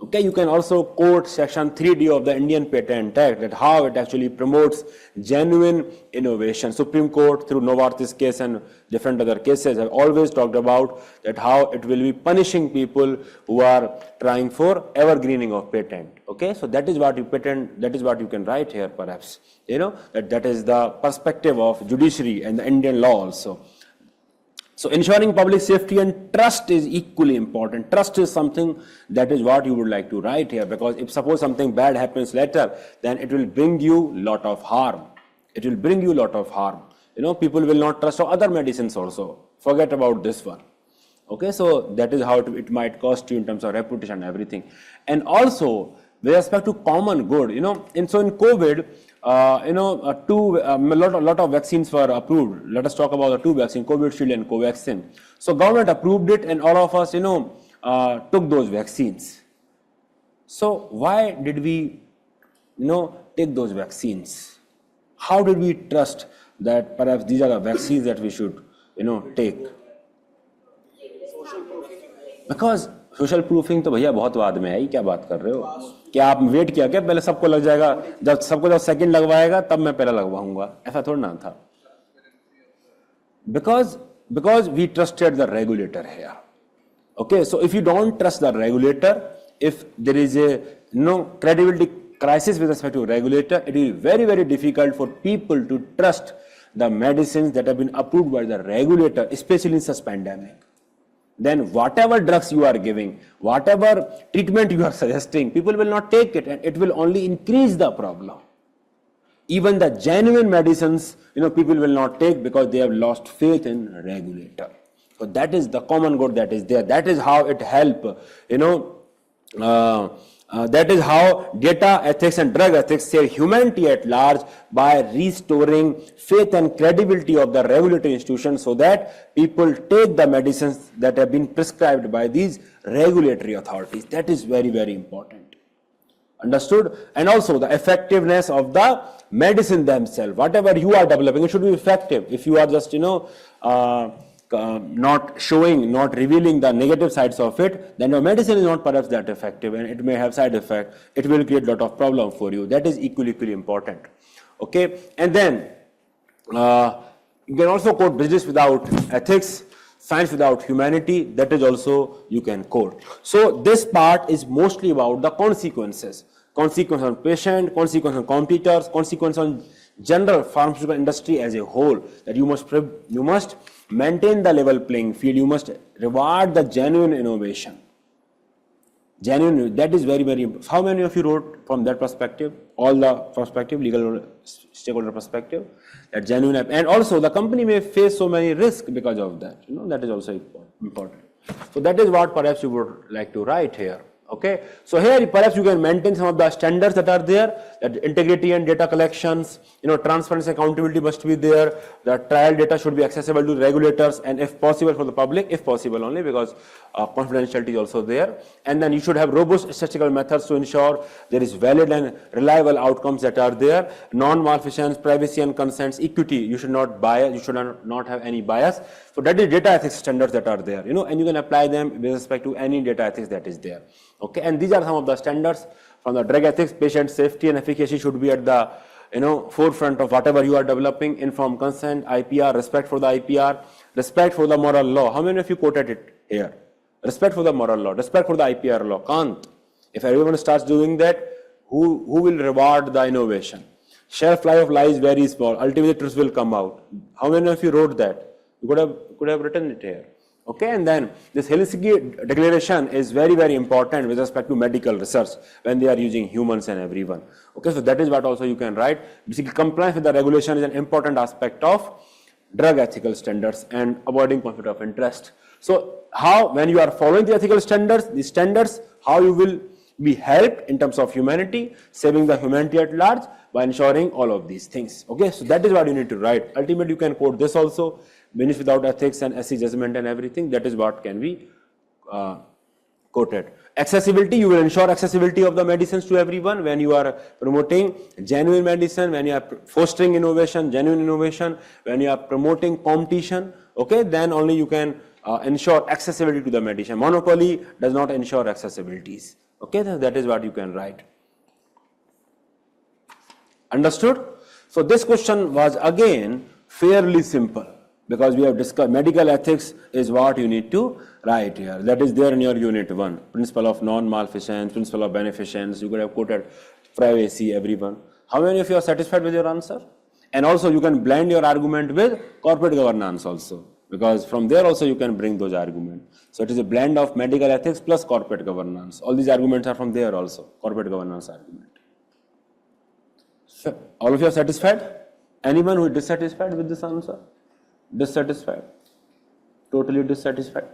Okay, you can also quote section 3D of the Indian Patent Act, that how it actually promotes genuine innovation. Supreme Court through Novartis case and different other cases have always talked about that how it will be punishing people who are trying for evergreening of patent. Okay, so that is what you patent, that is what you can write here perhaps. That is the perspective of judiciary and the Indian law also. So ensuring public safety and trust is equally important. Trust is something that is what you would like to write here, because if suppose something bad happens later, then it will bring you lot of harm. It will bring you lot of harm. People will not trust other medicines also. Forget about this one. Okay, so that is how it might cost you in terms of reputation and everything. And also with respect to common good, in COVID, a lot of vaccines were approved. Let us talk about the two vaccines, Covishield and Covaxin. So government approved it, and all of us, took those vaccines. So why did we, take those vaccines? How did we trust that perhaps these are the vaccines that we should, take? Because social proofing तो भैया बहुत बाद में है, क्या बात कर रहे हो? क्या आप वेट किया क्या पहले सबको लग जाएगा, जब सेकंड लगवाएगा तब मैं पहले लगवाऊंगा? ऐसा थोड़ा ना था. Because we trusted the regulator here. Okay, so if you don't trust the regulator, if there is a credibility crisis with respect to regulator, it will be very, very difficult for people to trust the medicines that have been approved by the regulator, especially in such pandemic. Then whatever drugs you are giving, whatever treatment you are suggesting, people will not take it, and it will only increase the problem. Even the genuine medicines, people will not take because they have lost faith in regulator. So that is the common good that is there. That is how it help, that is how data ethics and drug ethics save humanity at large by restoring faith and credibility of the regulatory institutions so that people take the medicines that have been prescribed by these regulatory authorities. That is very, very important. Understood? And also the effectiveness of the medicine themselves. Whatever you are developing, it should be effective. If you are just, not showing, not revealing the negative sides of it, then your medicine is not perhaps that effective, and it may have side effect. It will create a lot of problem for you. That is equally important. Okay, and then you can also quote business without ethics, science without humanity. That is also you can quote. So this part is mostly about the consequences. consequence on patient, consequence on competitors, consequence on general pharmaceutical industry as a whole. That you must maintain the level playing field. You must reward the genuine innovation. Genuine, that is very, very important. How many of you wrote from that perspective? All the perspective, legal stakeholder perspective, that genuine, and also the company may face so many risks because of that. That is also important. So that is what perhaps you would like to write here. Okay, so here perhaps you can maintain some of the standards that are there, that integrity and data collections, transparency, accountability must be there, the trial data should be accessible to regulators and if possible for the public, if possible only, because confidentiality is also there. And then you should have robust statistical methods to ensure there is valid and reliable outcomes that are there, non-malfeasance, privacy and consents, equity, you should not bias, you should not have any bias. So that is data ethics standards that are there, and you can apply them with respect to any data ethics that is there. Okay, and these are some of the standards from the drug ethics. Patient safety and efficacy should be at the forefront of whatever you are developing. Informed consent, IPR, respect for the IPR, respect for the moral law. How many of you quoted it here? Respect for the moral law, respect for the IPR law. Can't. If everyone starts doing that, who will reward the innovation? Shelf life of lie is very small. Ultimately, truth will come out. How many of you wrote that? You could have written it here. Okay, and then this Helsinki Declaration is very, very important with respect to medical research when they are using humans and everyone. Okay, so that is what also you can write. Basically, compliance with the regulation is an important aspect of drug ethical standards and avoiding conflict of interest. So how, when you are following the ethical standards, these standards, how you will be helped in terms of humanity, saving the humanity at large by ensuring all of these things. Okay, so that is what you need to write. Ultimately, you can quote this also. Benefit without ethics and SC judgment and everything, that is what can be quoted. Accessibility, you will ensure accessibility of the medicines to everyone when you are promoting genuine medicine, when you are fostering innovation, genuine innovation, when you are promoting competition, okay, then only you can ensure accessibility to the medicine. Monopoly does not ensure accessibilities. Okay, that is what you can write. Understood? So this question was again fairly simple, because we have discussed medical ethics is what you need to write here. That is there in your unit 1. Principle of non-malfeasance, principle of beneficence. You could have quoted privacy, everyone. How many of you are satisfied with your answer? And also you can blend your argument with corporate governance also, because from there also you can bring those arguments. So it is a blend of medical ethics plus corporate governance. All these arguments are from there also, corporate governance argument. So all of you are satisfied? Anyone who is dissatisfied with this answer? Dissatisfied? Totally dissatisfied?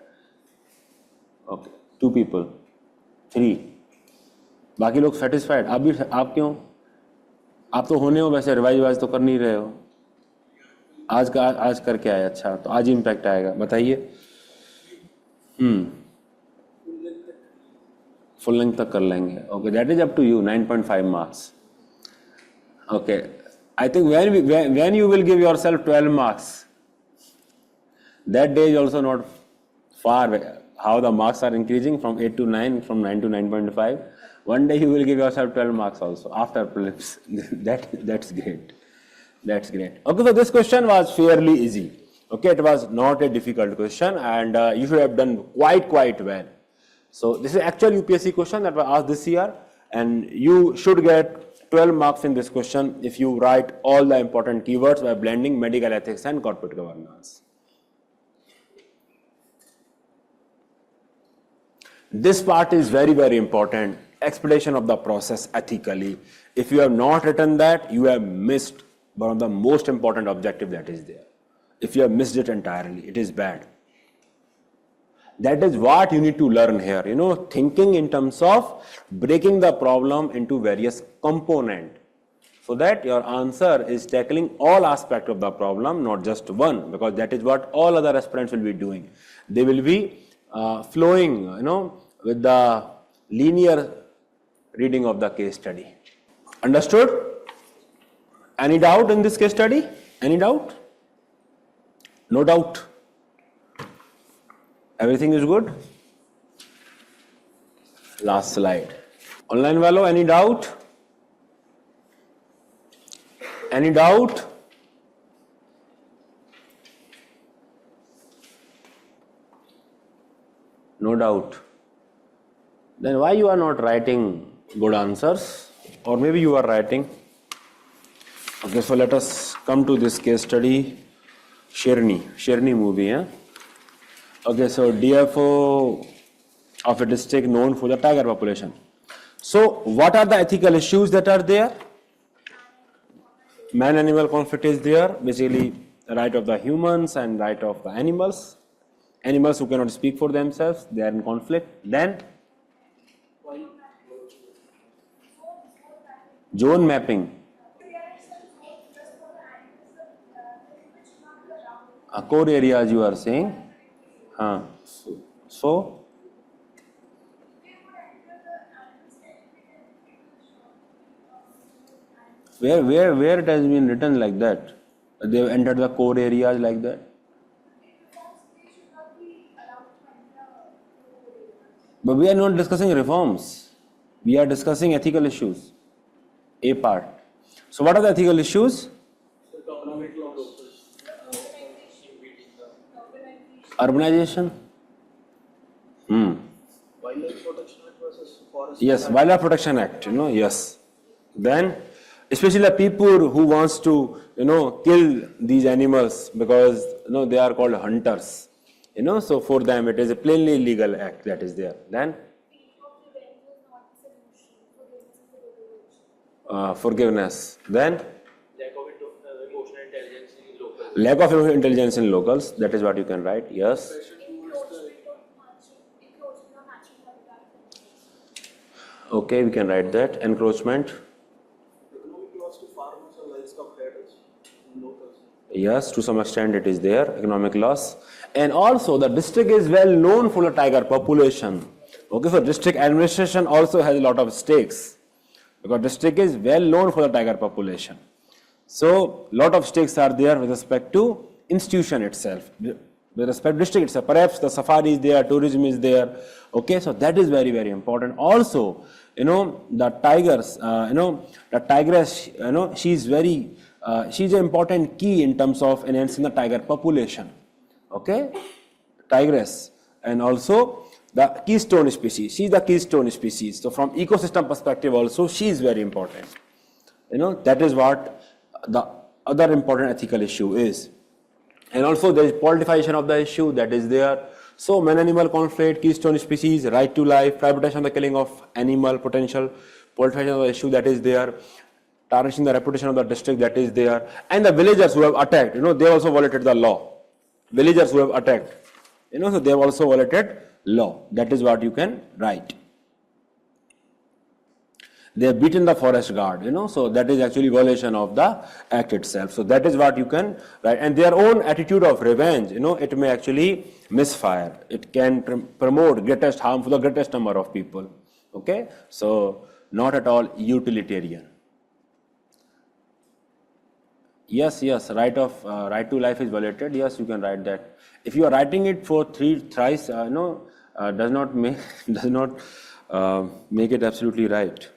Okay, 2 people, 3. बाकी लोग satisfied? आप क्यों? आप तो होने हो वैसे, revise तो कर नहीं रहे हो. आज करके आए, अच्छा तो आज इम्पैक्ट आएगा, बताइए. फुल लेंथ तक कर लेंगे. Okay, that is up to you. 9.5 marks. Okay, I think when you will give yourself 12 marks, that day is also not far. How the marks are increasing from 8 to 9, from 9 to 9.5. One day you will give yourself 12 marks also after prelims. That's great. That's great. Okay, so this question was fairly easy. Okay, it was not a difficult question, and you should have done quite well. So this is actual UPSC question that was asked this year, and you should get 12 marks in this question if you write all the important keywords by blending medical ethics and corporate governance. This part is very, very important. Expedition of the process ethically. If you have not written that, you have missed one of the most important objective that is there. If you have missed it entirely, it is bad. That is what you need to learn here, thinking in terms of breaking the problem into various components, so that your answer is tackling all aspects of the problem, not just one, because that is what all other aspirants will be doing. They will be flowing, with the linear reading of the case study. Understood? Any doubt in this case study? Any doubt? No doubt. Everything is good? Last slide. Online वालों, any doubt? Any doubt? No doubt. Then why you are not writing good answers? or maybe you are writing. Okay, so let us come to this case study. Sherni movie. Okay, so DFO of a district known for the tiger population. So what are the ethical issues that are there? Man-animal conflict is there, basically the right of the humans and right of the animals. Animals who cannot speak for themselves, they are in conflict. Then zone mapping. Core areas you are saying. So where it has been written like that? They have entered the core areas like that. But we are not discussing reforms. We are discussing ethical issues. A part. So what are the ethical issues? Urbanization.
Wildlife Protection Act versus Forest
Yes, Wildlife Protection Act. Yes. Then, especially the people who wants to, kill these animals because, they are called hunters. So for them it is a plainly illegal act that is there. Then, forgiveness. Then,
lack of emotional intelligence in local.
lack of intelligence in locals. That is what you can write. Yes. Okay, we can write that. Encroachment.
economic loss to farmers or livestock herders and locals.
Yes, to some extent it is there, economic loss. And also the district is well known for the tiger population. Okay, so district administration also has a lot of stakes because district is well known for the tiger population. So lot of stakes are there with respect to institution itself, with respect to district itself. Perhaps the safari is there, tourism is there. Okay, so that is very, very important. Also, the tigers, the tigress, she's an important key in terms of enhancing the tiger population. Okay, tigress, and also the keystone species. She is the keystone species. So from ecosystem perspective also, she is very important. That is what the other important ethical issue is. And also there is politicization of the issue that is there. So man-animal conflict, keystone species, right to life, prohibition of the killing of animal, potential politicization of the issue that is there, tarnishing the reputation of the district that is there, and the villagers who have attacked, they also violated the law. Villagers who have attacked, so they have also violated law. That is what you can write. They have beaten the forest guard, so that is actually violation of the act itself. So that is what you can write. And their own attitude of revenge, it may actually misfire. It can promote greatest harm for the greatest number of people. Okay, so not at all utilitarian. Yes, right to life is violated. Yes, you can write that. If you are writing it for thrice, does not make it absolutely right.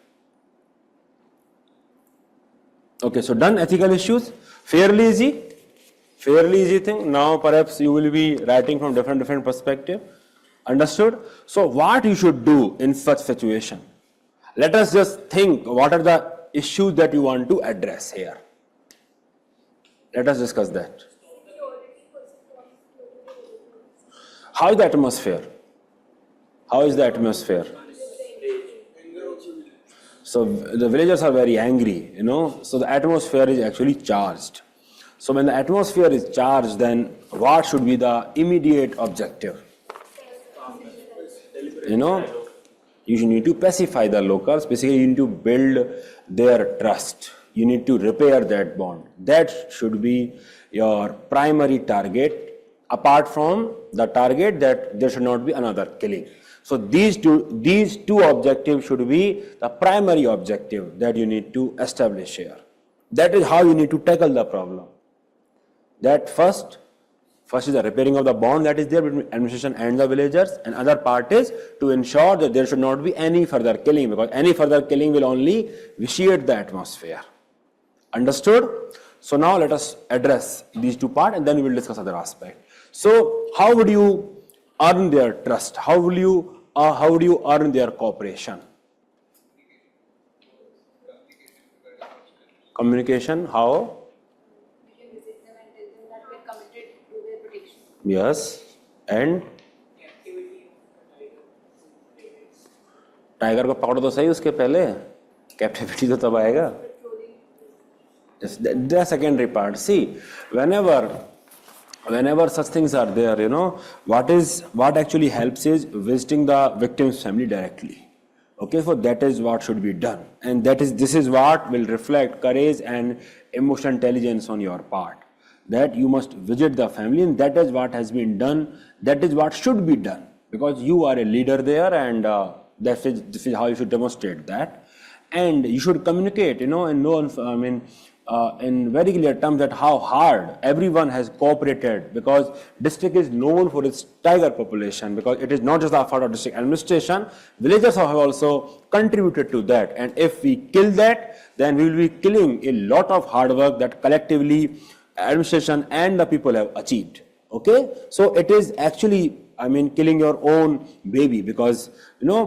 Okay, so done ethical issues. Fairly easy thing. Now perhaps you will be writing from different perspective. Understood? So what you should do in such situation? Let us just think what are the issues that you want to address here. Let us discuss that. How is the atmosphere? So the villagers are very angry, so the atmosphere is actually charged. So when the atmosphere is charged, then what should be the immediate objective? You need to pacify the locals. Basically, you need to build their trust. You need to repair that bond. That should be your primary target, apart from the target that there should not be another killing. So these two objectives should be the primary objective that you need to establish here. That is how you need to tackle the problem. That first is the repairing of the bond that is there between administration and the villagers, and other part is to ensure that there should not be any further killing, because any further killing will only vitiate the atmosphere. Understood? So now let us address these two parts and then we will discuss other aspects. So how would you earn their trust? How would you earn their cooperation? Communication, how?
We can visit them and tell them that we are committed to their protection.
Yes. And tiger को पकड़ो तो सही उसके पहले, captivity तो तब आएगा. The secondary part. See, whenever such things are there, what actually helps is visiting the victim's family directly. Okay, so that is what should be done, and this is what will reflect courage and emotional intelligence on your part. That you must visit the family, and that is what has been done. That is what should be done, because you are a leader there, and this is how you should demonstrate that, and you should communicate. In very clear terms, that how hard everyone has cooperated, because district is known for its tiger population, because it is not just the effort of district administration, villagers have also contributed to that, and if we kill that, then we will be killing a lot of hard work that collectively administration and the people have achieved. Okay, so it is actually, killing your own baby, because all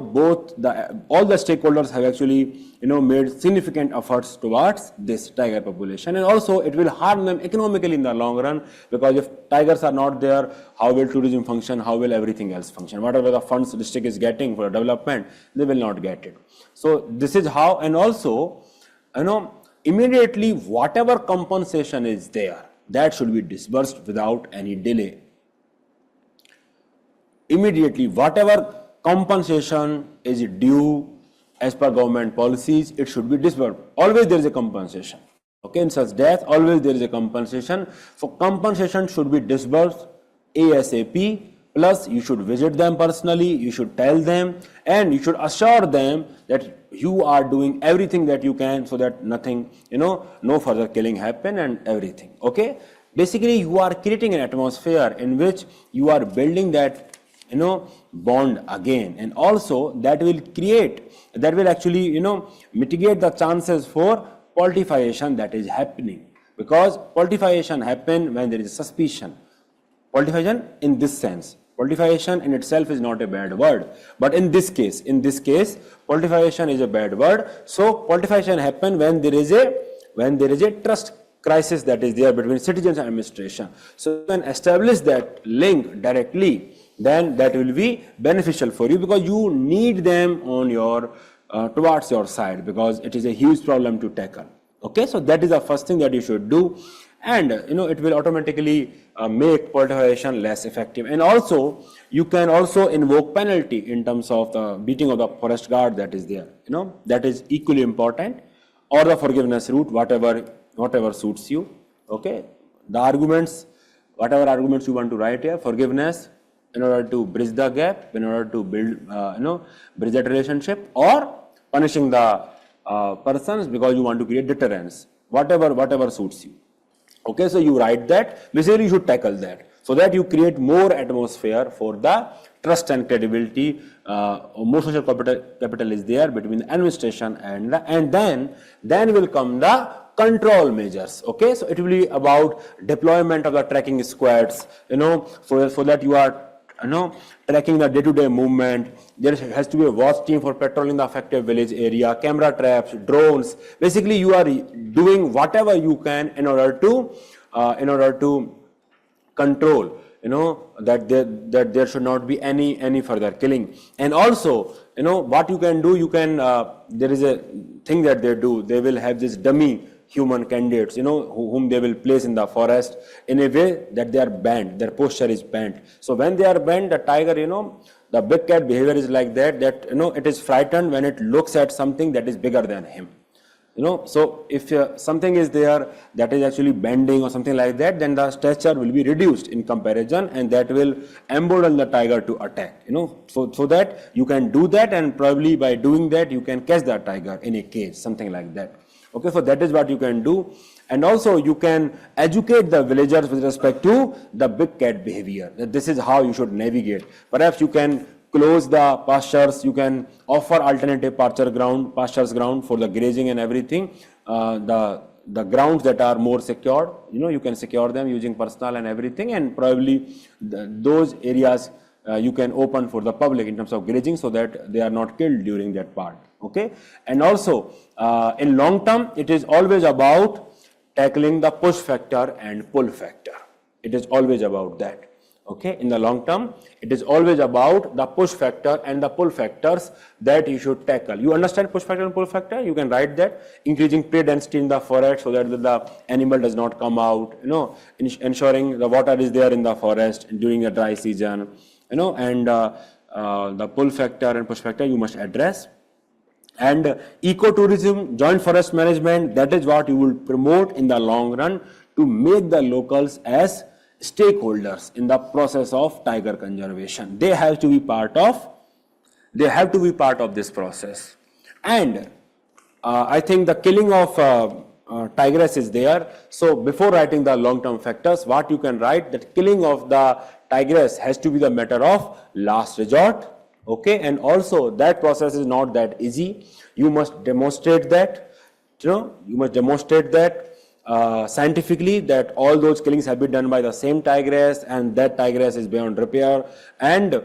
the stakeholders have actually made significant efforts towards this tiger population, and also it will harm them economically in the long run, because if tigers are not there, how will tourism function, how will everything else function? Whatever the funds the district is getting for development, they will not get it. So this is how, and also immediately whatever compensation is there, that should be disbursed without any delay. Immediately, whatever compensation is due as per government policies, it should be disbursed. Always there is a compensation. Okay, in such death, always there is a compensation. So compensation should be disbursed ASAP. Plus, you should visit them personally. You should tell them, and you should assure them that you are doing everything that you can so that nothing, no further killing happen and everything. Okay. Basically, you are creating an atmosphere in which you are building that bond again, and also that will actually mitigate the chances for politification that is happening, because politification happen when there is suspicion. Politification in this sense, politification in itself is not a bad word, but in this case politification is a bad word. So politification happen when there is a trust crisis that is there between citizens and administration. So you can establish that link directly, then that will be beneficial for you, because you need them on your towards your side, because it is a huge problem to tackle. Okay, so that is the first thing that you should do, and it will automatically make politification less effective. And also you can also invoke penalty in terms of the beating of the forest guard that is there, that is equally important, or the forgiveness route, whatever suits you. Okay, the arguments, whatever arguments you want to write here, forgiveness in order to bridge the gap, in order to build bridge that relationship, or punishing the persons because you want to create deterrence, whatever suits you. Okay, so you write that, basically you should tackle that, so that you create more atmosphere for the trust and credibility, more social capital is there between the administration and then will come the control measures. Okay, so it will be about deployment of the tracking squads, so that you are tracking the day-to-day movement. There has to be a watch team for patrolling the affected village area, camera traps, drones. Basically, you are doing whatever you can in order to control, that there should not be any further killing. And also, what you can do, there is a thing that they do. They will have this dummy human candidates, whom they will place in the forest in a way that they are bent, their posture is bent. So when they are bent, the tiger, the big cat behavior is like that it is frightened when it looks at something that is bigger than him. So if something is there that is actually bending or something like that, then the stature will be reduced in comparison, and that will embolden the tiger to attack, so that you can do that, and probably by doing that you can catch the tiger in a cage, something like that. Okay, so that is what you can do. And also you can educate the villagers with respect to the big cat behavior, that this is how you should navigate. Perhaps you can close the pastures, you can offer alternative pastures ground for the grazing and everything. The grounds that are more secured, you can secure them using personnel and everything, and probably those areas you can open for the public in terms of grazing, so that they are not killed during that part. Okay, and also in long term, it is always about tackling the push factor and pull factor. It is always about that. Okay, in the long term, it is always about the push factor and the pull factors that you should tackle. You understand push factor and pull factor? You can write that. Increasing prey density in the forest so that the animal does not come out, ensuring the water is there in the forest during the dry season, and the pull factor and push factor you must address. And ecotourism, joint forest management, that is what you will promote in the long run to make the locals as stakeholders in the process of tiger conservation. They have to be part of this process. And I think the killing of tigress is there. So before writing the long-term factors, what you can write, that killing of the tigress has to be the matter of last resort. Okay, and also that process is not that easy. You must demonstrate that, scientifically, that all those killings have been done by the same tigress and that tigress is beyond repair, and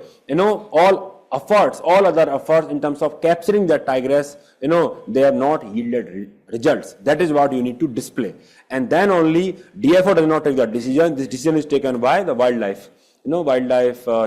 all other efforts in terms of capturing that tigress, they have not yielded results. That is what you need to display, and then only DFO does not take the decision. This decision is taken by the wildlife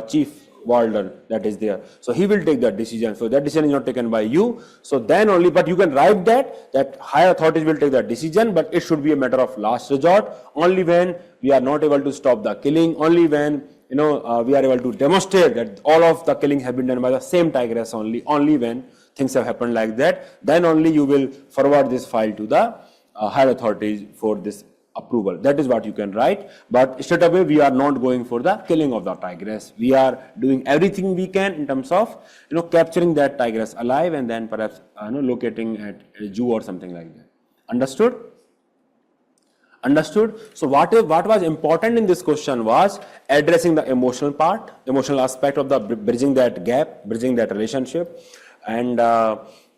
chief warden that is there. So he will take that decision. So that decision is not taken by you. So then only, but you can write that higher authorities will take that decision, but it should be a matter of last resort. Only when we are not able to stop the killing, only when we are able to demonstrate that all of the killing have been done by the same tigress only when things have happened like that, then only you will forward this file to the higher authorities for this approval. That is what you can write, but straight away we are not going for the killing of the tigress. We are doing everything we can in terms of capturing that tigress alive and then perhaps locating at a zoo or something like that. Understood? So what was important in this question was addressing the emotional aspect of the bridging that gap, bridging that relationship, and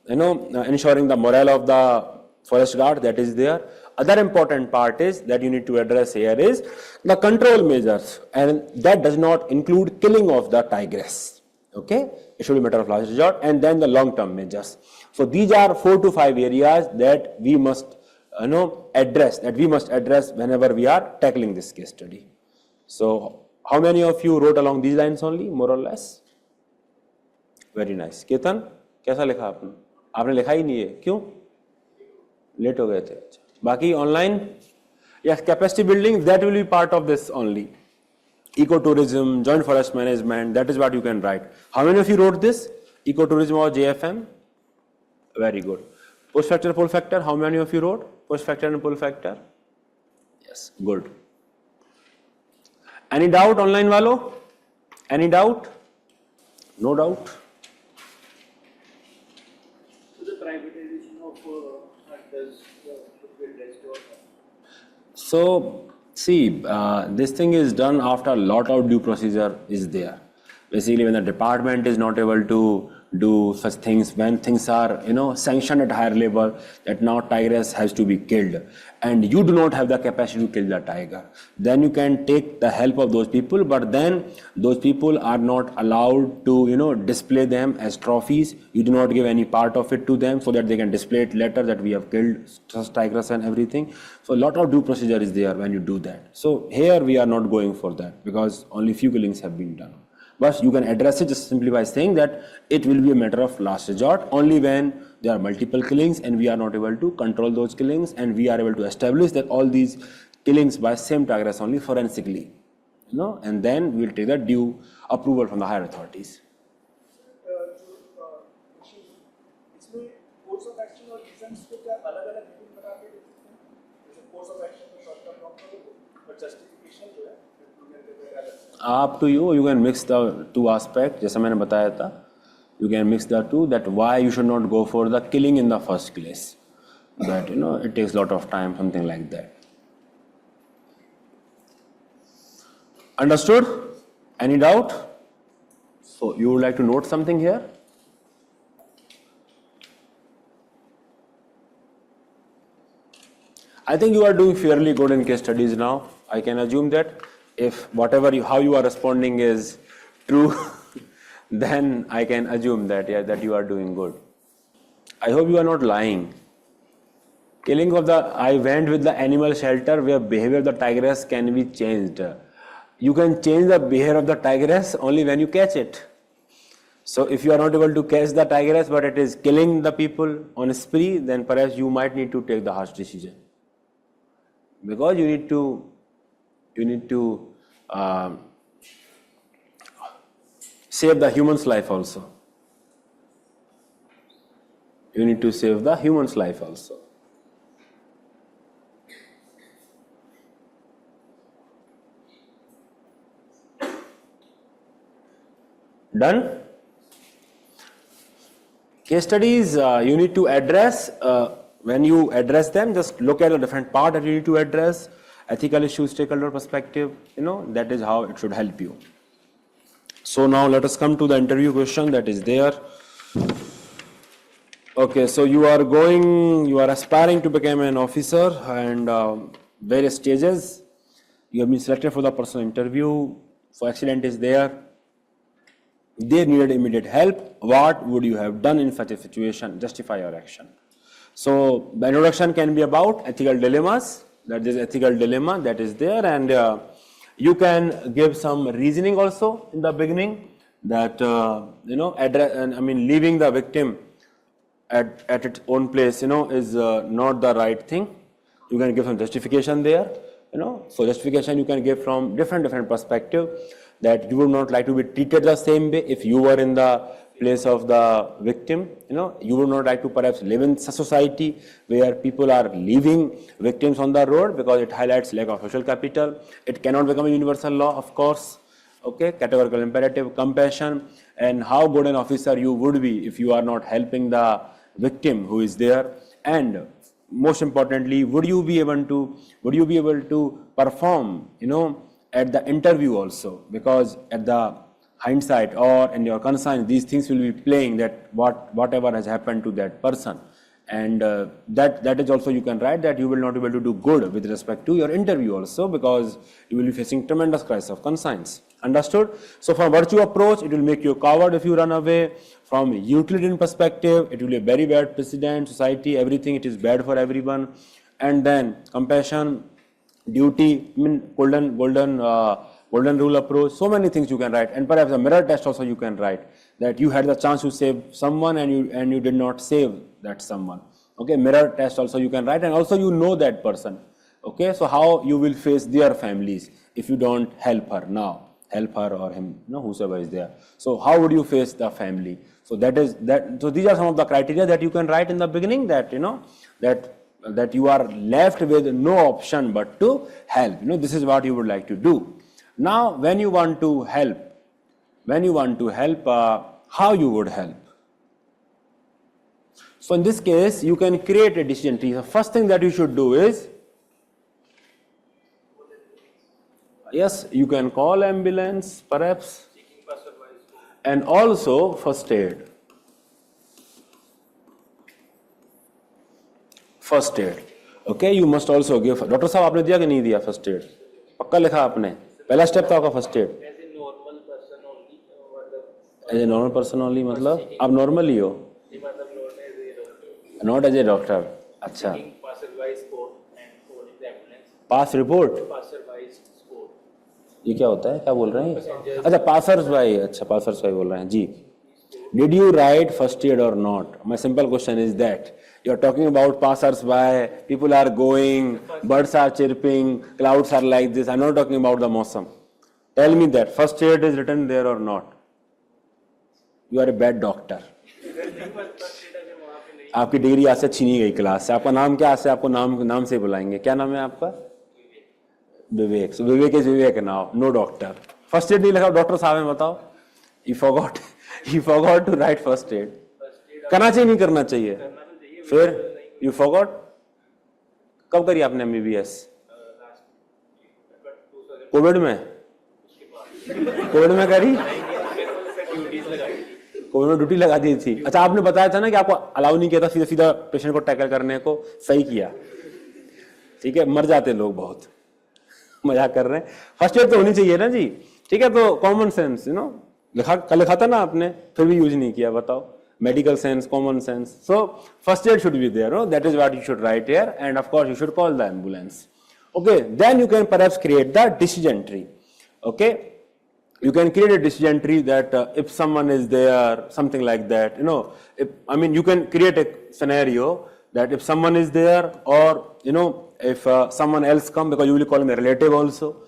ensuring the morale of the forest guard that is there. Other important part is that you need to address here is the control measures, and that does not include killing of the tigress. Okay, it should be a matter of last resort, and then the long-term measures. So these are 4 to 5 areas that we must address whenever we are tackling this case study. So how many of you wrote along these lines only, more or less? Very nice. Ketan, कैसा लिखा आपने? आपने लिखा ही नहीं है, क्यों? Late हो गए थे. Baki online, yes, capacity building, that will be part of this only. Ecotourism, joint forest management, that is what you can write. How many of you wrote this? Ecotourism or JFM? Very good. Push factor, pull factor, how many of you wrote? Push factor and pull factor? Yes, good. Any doubt online walo? Any doubt? No doubt?
So the privatization of hunters should be addressed or not?
So, see, this thing is done after a lot of due procedure is there. Basically, when the department is not able to do such things, when things are, sanctioned at higher level, that now tigress has to be killed, and you do not have the capacity to kill the tiger, then you can take the help of those people, but then those people are not allowed to, display them as trophies. You do not give any part of it to them so that they can display it later that we have killed such tigress and everything. So a lot of due procedure is there when you do that. So here we are not going for that because only few killings have been done. But you can address it just simply by saying that it will be a matter of last resort only when there are multiple killings and we are not able to control those killings, and we are able to establish that all these killings by same tigress only forensically, and then we will take the due approval from the higher authorities.
इसमें course of action और reasons को क्या अलग-अलग विभिन्न प्रकार के देखते हैं? जैसे course of action को short term long term और justification जो है
Up to you. You can mix the two aspects. जैसा मैंने बताया था, you can mix the two. That why you should not go for the killing in the first place. That it takes a lot of time, something like that. Understood? Any doubt? So you would like to note something here? I think you are doing fairly good in case studies now. I can assume that. If how you are responding is true, then I can assume that that you are doing good. I hope you are not lying. Killing of the, I went with the animal shelter where behavior of the tigress can be changed. You can change the behavior of the tigress only when you catch it. So if you are not able to catch the tigress but it is killing the people on a spree, then perhaps you might need to take the harsh decision. Because you need to save the human's life also. You need to save the human's life also. Done? Case studies you need to address. When you address them, just look at the different part that you need to address. Ethical issues, stakeholder perspective, that is how it should help you. So now let us come to the interview question that is there. Okay, so you are aspiring to become an officer and various stages. You have been selected for the personal interview. So accident is there. They needed immediate help. What would you have done in such a situation? Justify your action. So the introduction can be about ethical dilemmas. That is ethical dilemma that is there, and you can give some reasoning also in the beginning that leaving the victim at its own place is not the right thing. You can give some justification there. So justification you can give from different perspective, that you would not like to be treated the same way if you were in the place of the victim. You would not like to perhaps live in a society where people are leaving victims on the road, because it highlights lack of social capital. It cannot become a universal law, of course. Okay, categorical imperative, compassion, and how good an officer you would be if you are not helping the victim who is there. And most importantly, would you be able to perform at the interview also, because at the hindsight or in your conscience these things will be playing, that whatever has happened to that person, and that is also you can write that you will not be able to do good with respect to your interview also, because you will be facing tremendous crisis of conscience. Understood? So from virtue approach, it will make you a coward if you run away. From utilitarian perspective, it will be a very bad precedent, society, everything, it is bad for everyone. And then compassion, duty, golden rule approach, so many things you can write. And perhaps a mirror test also you can write, that you had the chance to save someone and you did not save that someone. Okay, mirror test also you can write, and also that person. Okay, so how you will face their families if you don't help her or him, whosoever is there. So how would you face the family? So so these are some of the criteria that you can write in the beginning, that that you are left with no option but to help. This is what you would like to do. Now, when you want to help, how you would help? So in this case, you can create a decision tree. The first thing that you should do is, yes, you can call ambulance, perhaps, and also first aid. First aid, okay, you must also give. Doctor साहब आपने दिया कि नहीं दिया first aid? पक्का लिखा आपने? पहला स्टेप था आपका first aid. As a normal person only, मतलब आप नॉर्मल ही हो, नॉट एज ए डॉक्टर. अच्छा, पास रिपोर्ट, ये क्या होता है, क्या बोल रहे हैं? अच्छा, पासर्स बाई, अच्छा पासर्स बाई बोल रहे हैं जी. Did you write first aid or not? My simple question is that. You are talking about passers-by, people are going, birds are chirping, clouds are like this. I am not talking about the Mausam. Tell me that first aid is written there or not? You are a bad doctor. आपकी degree आज से छीनी गई class से. आपका नाम क्या? आज से आपको नाम से बुलाएंगे. क्या नाम है आपका? विवेक. So Vivek is Vivek now, no doctor. First aid नहीं लिखा डॉक्टर साहब ने, बताओ. You forgot to write first aid. करना चाहिए नहीं करना चाहिए? फिर you forgot. कब करी आपने MBBS? कोविड में? कोविड में करी? कोविड में ड्यूटी लगा दी थी. अच्छा, आपने बताया था ना कि आपको अलाउ नहीं किया था सीधा पेशेंट को टैकल करने को. सही किया, ठीक है. मर जाते लोग बहुत. मजाक कर रहे हैं. फर्स्ट एड तो होनी चाहिए ना जी, ठीक है. तो कॉमन सेंस लिखा था ना आपने, फिर भी यूज नहीं किया, बताओ. medical sense, common sense. So first aid should be there. No? That is what you should write here, and of course you should call the ambulance. Okay, then you can perhaps create the decision tree. Okay, you can create a decision tree that if someone is there, something like that. You can create a scenario that if someone is there, or if someone else come, because you will call him a relative also.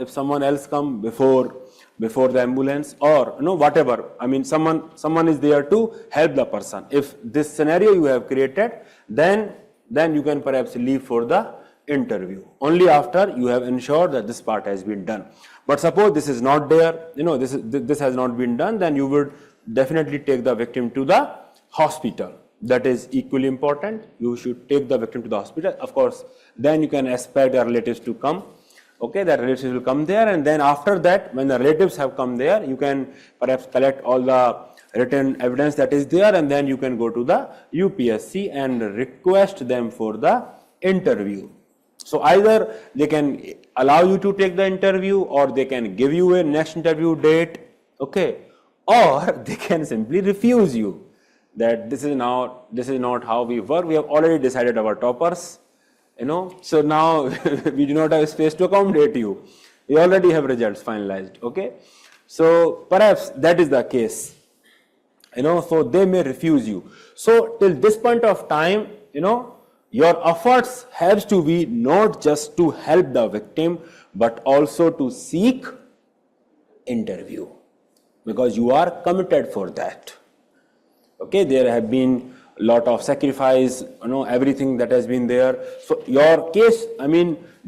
If someone else come before the ambulance, or whatever. Someone is there to help the person. If this scenario you have created, then you can perhaps leave for the interview only after you have ensured that this part has been done. But suppose this is not there, this has not been done, then you would definitely take the victim to the hospital. That is equally important. You should take the victim to the hospital. Of course, then you can expect the relatives to come. Okay, the relatives will come there, and then after that, when the relatives have come there, you can perhaps collect all the written evidence that is there, and then you can go to the UPSC and request them for the interview. So either they can allow you to take the interview, or they can give you a next interview date, okay, or they can simply refuse you that this is not how we work. We have already decided our toppers. So now we do not have space to accommodate you. We already have results finalized, okay? So perhaps that is the case, so they may refuse you. So till this point of time, your efforts has to be not just to help the victim, but also to seek interview, because you are committed for that. Okay, there have been lot of sacrifice, everything that has been there. So your case,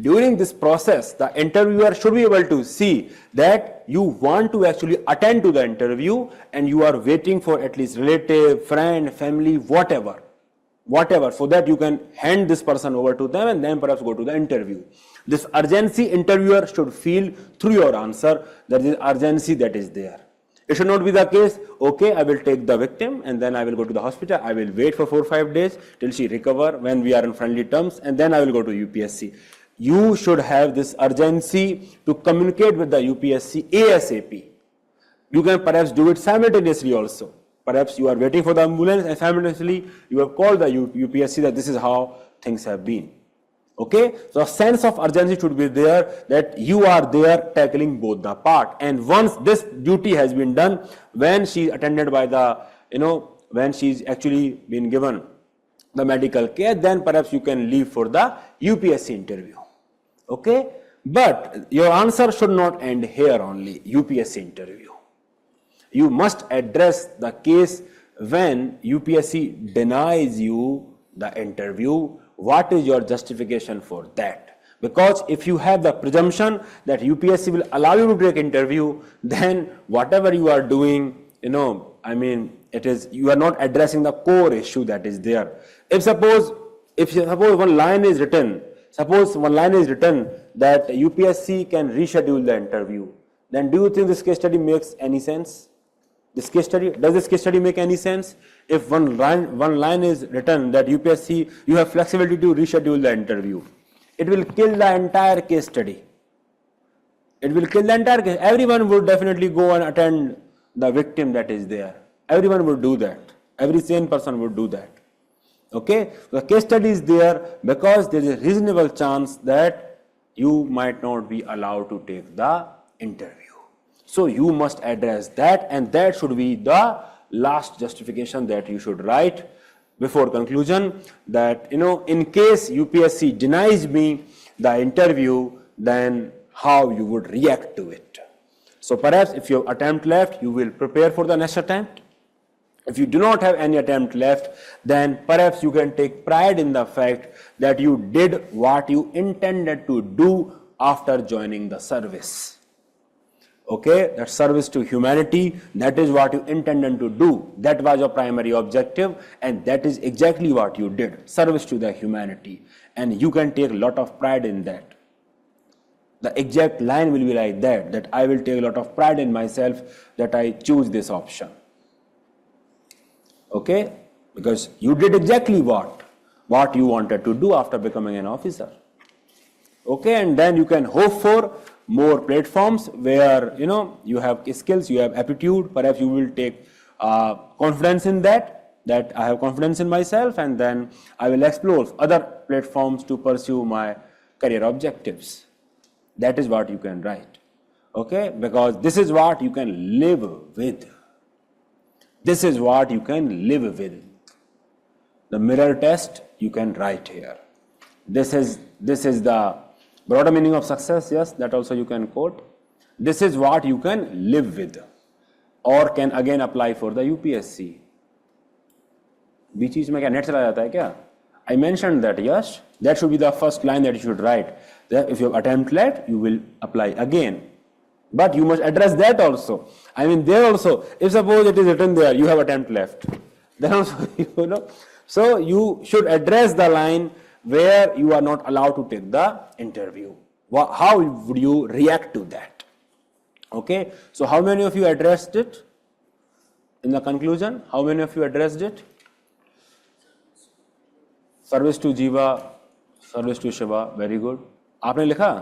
during this process, the interviewer should be able to see that you want to actually attend to the interview, and you are waiting for at least relative, friend, family, whatever, so that you can hand this person over to them and then perhaps go to the interview. This urgency interviewer should feel through your answer that is urgency that is there. It should not be the case, okay, I will take the victim and then I will go to the hospital. I will wait for 4 or 5 days till she recover when we are in friendly terms, and then I will go to UPSC. You should have this urgency to communicate with the UPSC ASAP. You can perhaps do it simultaneously also. Perhaps you are waiting for the ambulance and simultaneously you have called the UPSC that this is how things have been. Okay, so a sense of urgency should be there, that you are there tackling both the part. And once this duty has been done, when she is attended by the, when she is actually been given the medical care, then perhaps you can leave for the UPSC interview. Okay, but your answer should not end here only, UPSC interview. You must address the case when UPSC denies you the interview. What is your justification for that? Because if you have the presumption that UPSC will allow you to take interview, then whatever you are doing, you are not addressing the core issue that is there. If suppose one line is written that UPSC can reschedule the interview, then do you think this case study makes any sense? Does this case study make any sense? If one line is written that UPSC, you have flexibility to reschedule the interview, it will kill the entire case study. Everyone would definitely go and attend the victim that is there. Everyone would do that. Every sane person would do that. Okay, the case study is there because there is a reasonable chance that you might not be allowed to take the interview. So you must address that, and that should be the last justification that you should write before conclusion, that in case UPSC denies me the interview, then how you would react to it. So perhaps if you have attempt left, you will prepare for the next attempt. If you do not have any attempt left, then perhaps you can take pride in the fact that you did what you intended to do after joining the service. Okay, that service to humanity, that is what you intended to do. That was your primary objective, and that is exactly what you did, service to the humanity. And you can take a lot of pride in that. The exact line will be like that I will take a lot of pride in myself that I choose this option. Okay, because you did exactly what you wanted to do after becoming an officer. Okay, and then you can hope for more platforms where you have skills, you have aptitude. Perhaps you will take confidence in that I have confidence in myself, and then I will explore other platforms to pursue my career objectives. That is what you can write. Okay? Because this is what you can live with. This is what you can live with. The mirror test you can write here. This is the broader meaning of success. Yes, that also you can quote. This is what you can live with, or can again apply for the UPSC. बीच में क्या net चला जाता है क्या? I mentioned that, yes, that should be the first line that you should write. That if you attempt late, you will apply again. But you must address that also. I mean, there also, if suppose it is written there, you have attempt left, then also, you know, so you should address the line where you are not allowed to take the interview. How would you react to that? Okay, so how many of you addressed it? In the conclusion, how many of you addressed it? Service to Jiva, service to Shiva, very good. आपने लिखा?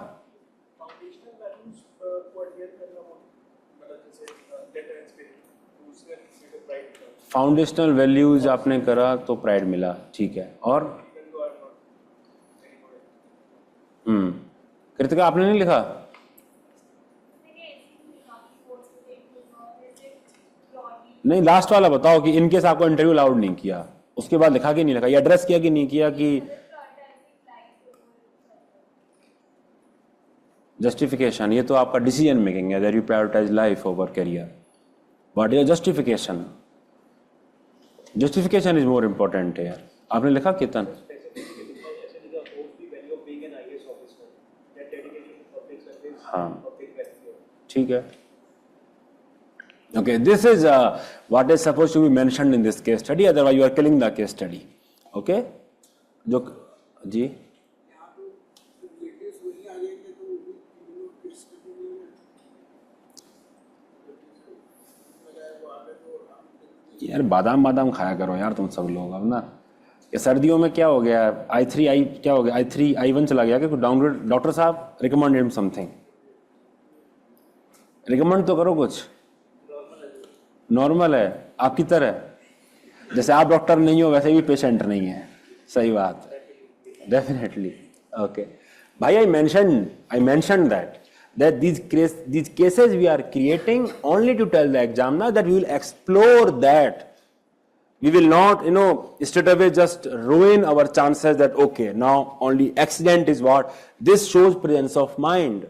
Foundational values को adhere करना हो, मतलब जैसे data and spirit, तो उसमें किसी को प्राइड मिला,
फाउंडेशनल वैल्यूज आपने करा तो प्राइड मिला, ठीक है. और
even though are not very good.
Kritika आपने नहीं लिखा? नहीं, लास्ट वाला बताओ कि इनकेस आपको इंटरव्यू अलाउड नहीं किया, उसके बाद लिखा कि नहीं लिखा, ये एड्रेस किया कि नहीं किया कि जस्टिफिकेशन. ये तो आपका डिसीजन मेकिंग है, that you prioritise life over career. What is justification? Justification is more important है यार. आपने लिखा केतन? हाँ, ठीक है. Okay, this is what is supposed to be mentioned in this case study. Otherwise, you are killing the case study. Okay? जो जी यार बादाम खाया करो यार तुम सब लोग. अब ना ये सर्दियों में क्या हो गया, I3 क्या हो गया, I3 I1 चला गया क्या? डाउनग्रेड. डॉक्टर साहब रिकमेंड हिम समथिंग. रिकमेंड तो करो कुछ. नॉर्मल है आपकी तरह, जैसे आप डॉक्टर नहीं हो वैसे भी पेशेंट नहीं है. सही बात, डेफिनेटली. ओके भाई, I mentioned that these cases we are creating only to tell the examiner that we will explore that. We will not, straight away just ruin our chances that okay, now only accident is what. This shows presence of mind,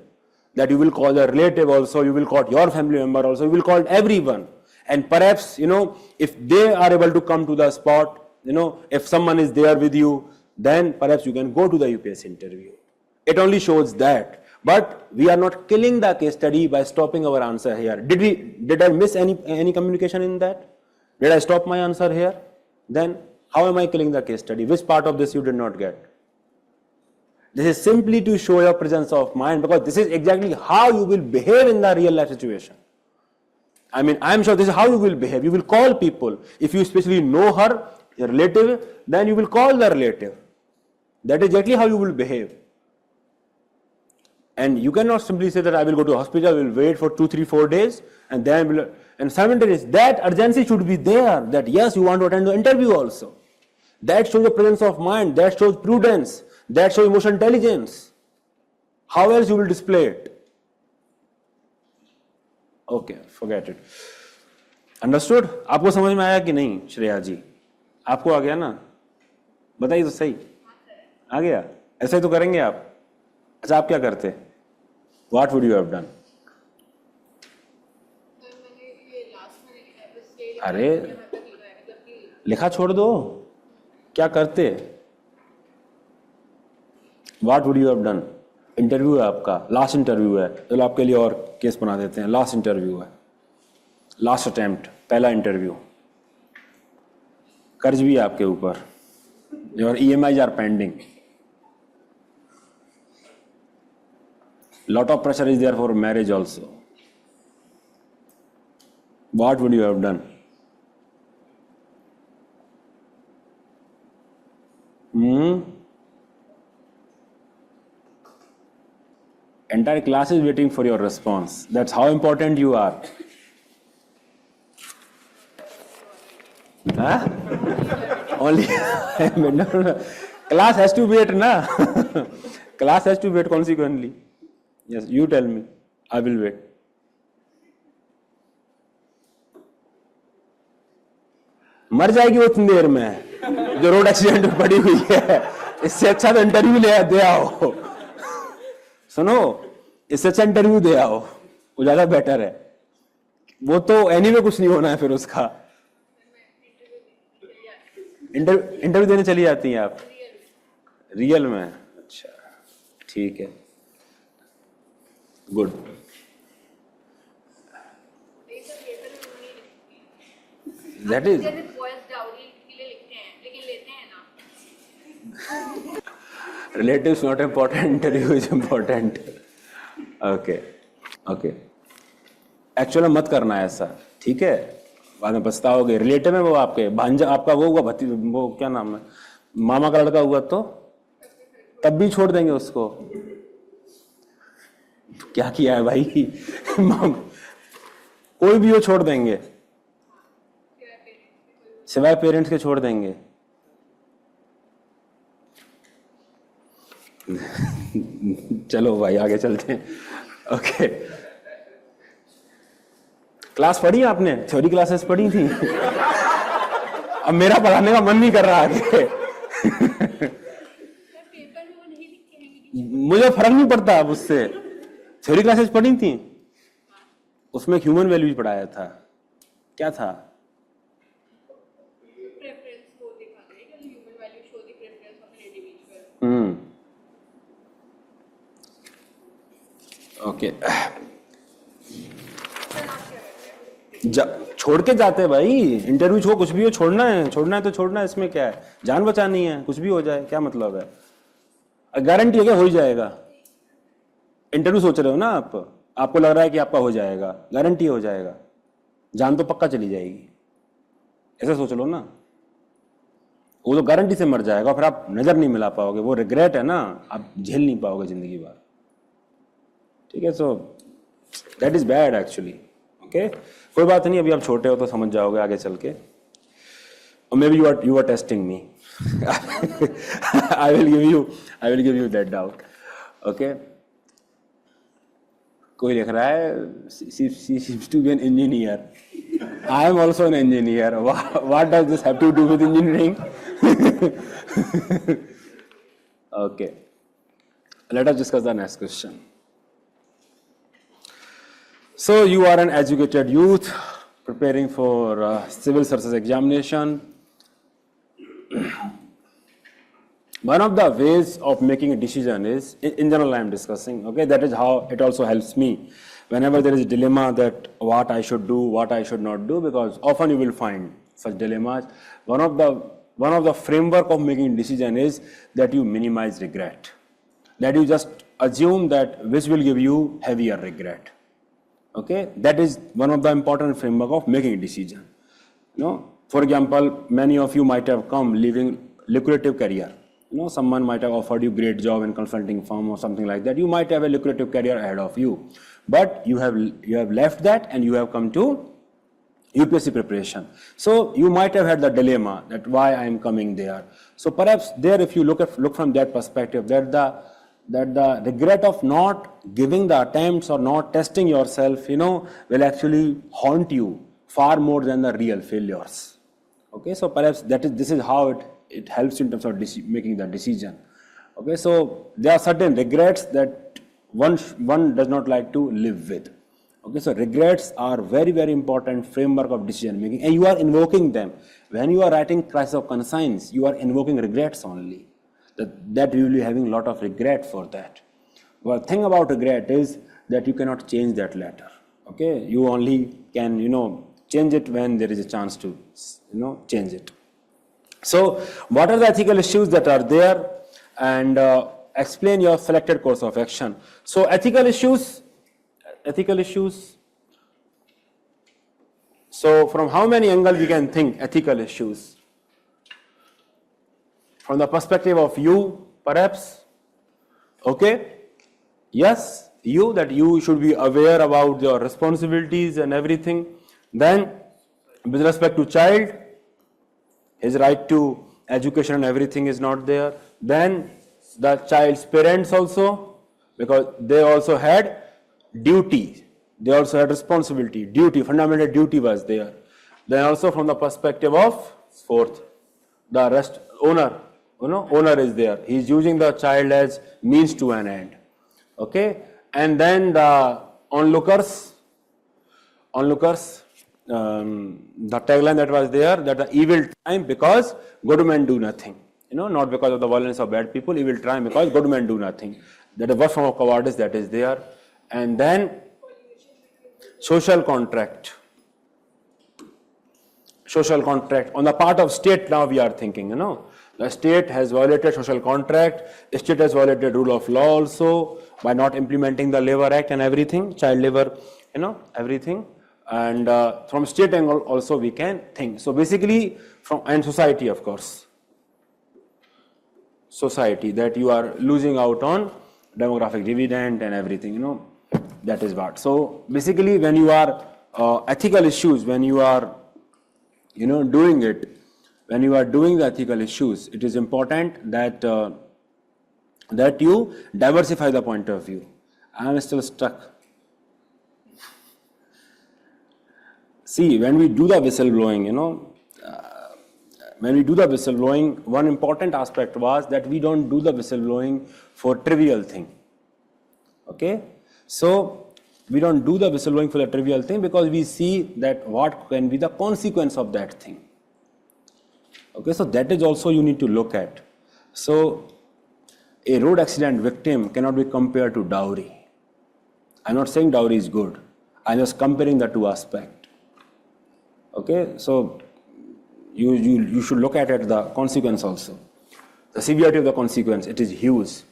that you will call the relative also, you will call your family member also, you will call everyone. And perhaps, if they are able to come to the spot, if someone is there with you, then perhaps you can go to the UPSC interview. It only shows that. But we are not killing the case study by stopping our answer here. Did I miss any communication in that? Did I stop my answer here? Then how am I killing the case study? Which part of this you did not get? This is simply to show your presence of mind, because this is exactly how you will behave in the real life situation. I mean, I am sure this is how you will behave. You will call people. If you especially know her, your relative, then you will call the relative. That is exactly how you will behave. And you cannot simply say that I will go to hospital, I will wait for 2, 3, 4 days, and then and simultaneously that urgency should be there, that yes, you want to attend the interview also. That shows the presence of mind, that shows prudence, that shows emotional intelligence. How else you will display it? Okay, forget it. Understood? आपको समझ में आया कि नहीं श्रेया जी? आपको आ गया ना? बताइए तो सही. आ गया? ऐसा ही तो करेंगे आप. अच्छा, आप क्या करते? What would you have done? अरे लिखा छोड़ दो. क्या करते? What would you have done? Interview है आपका, लास्ट इंटरव्यू है. चलो आपके लिए और केस बना देते हैं. लास्ट इंटरव्यू है, लास्ट अटेम्प्ट, पहला इंटरव्यू. कर्ज भी है आपके ऊपर, और EMIs are pending. Lot of pressure is there for marriage also. What would you have done? Entire class is waiting for your response. That's how important you are. Huh? Only no. Class has to wait, na? Class has to wait consequently. Yes, you tell me. I will wait. मर जाएगी वो इतनी देर में जो road accident में पड़ी हुई है. इससे अच्छा तो इंटरव्यू ले दे आओ. सुनो, इससे अच्छा इंटरव्यू दे आओ, वो ज्यादा बेटर है. वो तो एनीवे कुछ नहीं होना है फिर उसका. इंटरव्यू देने चली जाती हैं आप रियल में? अच्छा, ठीक है, good. That is relatives not important, interview is important. Okay, okay. Actually मत करना है ऐसा, ठीक है? बाद में पछताओगे. रिलेटिव है वो आपके, भांजा आपका वो हुआ, वो क्या नाम है, मामा का लड़का हुआ तो तब भी छोड़ देंगे उसको. क्या किया है भाई? कोई भी वो छोड़ देंगे, सिवाय पेरेंट्स के छोड़ देंगे. चलो भाई आगे चलते हैं. ओके, क्लास पढ़ी आपने? थ्योरी क्लासेस पढ़ी थी? अब मेरा पढ़ाने का मन नहीं कर रहा आगे. मुझे फर्क नहीं पड़ता अब उससे. थ्योरी क्लासेस पढ़ी थी, उसमें ह्यूमन वैल्यूज पढ़ाया था. क्या था? ओके, छोड़ के जाते भाई. इंटरव्यू छो, कुछ भी हो, छोड़ना है तो छोड़ना है. इसमें क्या है? जान बचानी है, कुछ भी हो जाए क्या मतलब है? गारंटी है क्या हो ही जाएगा? इंटरव्यू सोच रहे हो ना आप, आपको लग रहा है कि आपका हो जाएगा, गारंटी हो जाएगा? जान तो पक्का चली जाएगी, ऐसा सोच लो ना. वो तो गारंटी से मर जाएगा, फिर आप नजर नहीं मिला पाओगे. वो रिग्रेट है ना, आप झेल नहीं पाओगे जिंदगी भर. ठीक है, so that is bad actually. Okay, कोई बात नहीं, अभी आप छोटे हो तो समझ जाओगे आगे चल के. और maybe you are testing me. I will give you that doubt. Okay, कोई लिख रहा है she seems to be an engineer. I am also an engineer. What does this have to do with engineering? Okay, let us discuss the next question. So you are an educated youth preparing for civil services examination. One of the ways of making a decision is, in general I am discussing, okay, that is how it also helps me whenever there is a dilemma that what I should do, what I should not do, because often you will find such dilemmas. One of the framework of making decision is that you minimize regret, that you just assume that which will give you heavier regret. Okay, that is one of the important framework of making a decision. You know, for example, many of you might have come leaving lucrative career. You know, someone might have offered you great job in consulting firm or something like that. You might have a lucrative career ahead of you, but you have left that and you have come to UPSC preparation. So you might have had the dilemma that why I am coming there. So perhaps there, if you look from that perspective, that the regret of not giving the attempts or not testing yourself, you know, will actually haunt you far more than the real failures. Okay, so perhaps this is how it helps you in terms of making the decision. Okay, so there are certain regrets that one does not like to live with. Okay, so regrets are very, very important framework of decision making, and you are invoking them. When you are writing crisis of conscience, you are invoking regrets only. That you will be having a lot of regret for that. But the thing about regret is that you cannot change that later. Okay, you only can, you know, change it when there is a chance to, you know, change it. So what are the ethical issues that are there, and explain your selected course of action. So ethical issues. So from how many angles we can think ethical issues? From the perspective of you, perhaps. Okay, yes, that you should be aware about your responsibilities and everything. Then with respect to child, his right to education and everything is not there. Then the child's parents also, because they also had duty, they also had responsibility, duty, fundamental duty was there. Then also from the perspective of fourth, the rest owner, owner is there. He is using the child as means to an end. Okay, and then the onlookers, the tagline that was there, that the evil triumph because good men do nothing. Not because of the violence of bad people, evil triumph because good men do nothing. That is what form of cowardice that is there. And then social contract. Social contract. On the part of state now we are thinking, the state has violated social contract, the state has violated rule of law also by not implementing the Labor Act and everything, child labor, everything. And from state angle also we can think. So basically and society of course. Society, that you are losing out on demographic dividend and everything, that is what. So basically when you are ethical issues, when you are doing it, when you are doing the ethical issues, it is important that that you diversify the point of view. I am still stuck. See, when we do the whistleblowing, when we do the whistleblowing, one important aspect was that we don't do the whistleblowing for trivial thing. Okay, so we don't do the whistleblowing for the trivial thing because we see that what can be the consequence of that thing. Okay, so that is also you need to look at. So a road accident victim cannot be compared to dowry. I'm not saying dowry is good. I'm just comparing the two aspects. Okay, so you should look at it, the consequence also. The severity of the consequence, it is huge.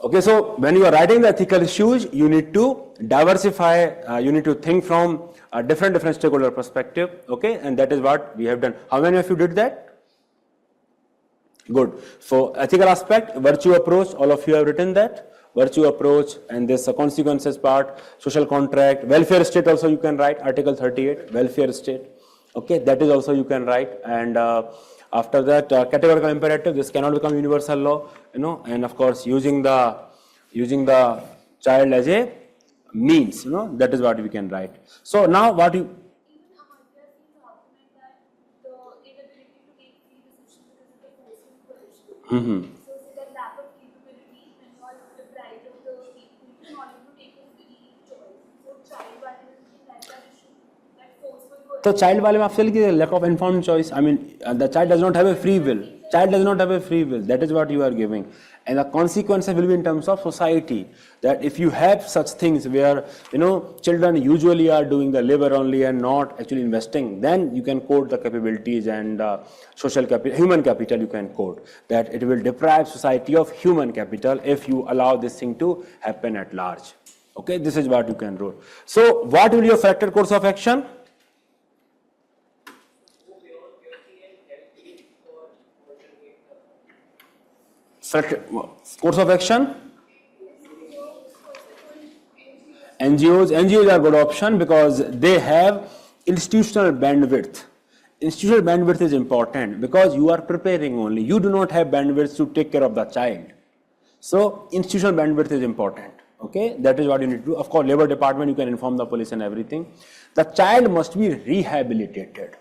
Okay, so when you are writing the ethical issues, you need to diversify, you need to think from a different stakeholder perspective, okay, and that is what we have done. How many of you did that? Good. So ethical aspect, virtue approach, all of you have written that. Virtue approach, and this consequences part, social contract, welfare state also you can write, Article 38, welfare state. Okay, that is also you can write, and after that categorical imperative, this cannot become universal law, and of course using the child as a means, that is what we can write. So now what you
Even Amartya seems to argument that the inability to take free decisions because of the forceful coercion. So is there lack of capability when you are deprived of the capability in order to take a free choice? So child violence is like that issue, that forceful coercion.
So child violence absolutely is a lack of informed choice. I mean, the child does not have a free will. Child does not have a free will. That is what you are giving. And the consequences will be in terms of society. That if you have such things where, children usually are doing the labor only and not actually investing, then you can code the capabilities and social capital, human capital you can code. That it will deprive society of human capital if you allow this thing to happen at large. Okay, this is what you can write. So what will be your selected course of action? Course of action? NGOs are a good option because they have institutional bandwidth. Institutional bandwidth is important because you are preparing only. You do not have bandwidth to take care of the child. So institutional bandwidth is important. Okay, that is what you need to do. Of course, Labor Department, you can inform the police and everything. The child must be rehabilitated.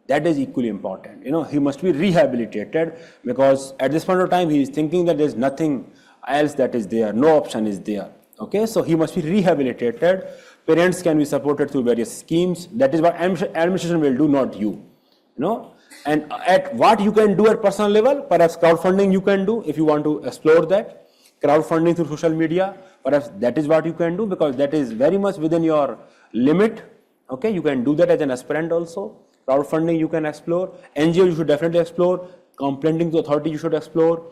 That is equally important. He must be rehabilitated because at this point of time, he is thinking that there is nothing else that is there. No option is there. Okay, so he must be rehabilitated. Parents can be supported through various schemes. That is what administration will do, not you. And at what you can do at personal level, perhaps crowdfunding you can do if you want to explore that. Crowdfunding through social media, perhaps that is what you can do because that is very much within your limit. Okay, you can do that as an aspirant also. Crowdfunding you can explore. NGO you should definitely explore. Complaining to authority you should explore.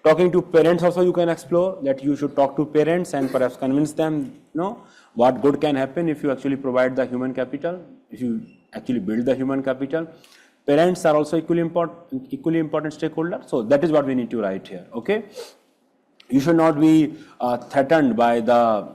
Talking to parents also you can explore. That you should talk to parents and perhaps convince them, what good can happen if you actually provide the human capital, if you actually build the human capital. Parents are also equally important stakeholder. So that is what we need to write here. Okay, you should not be threatened by the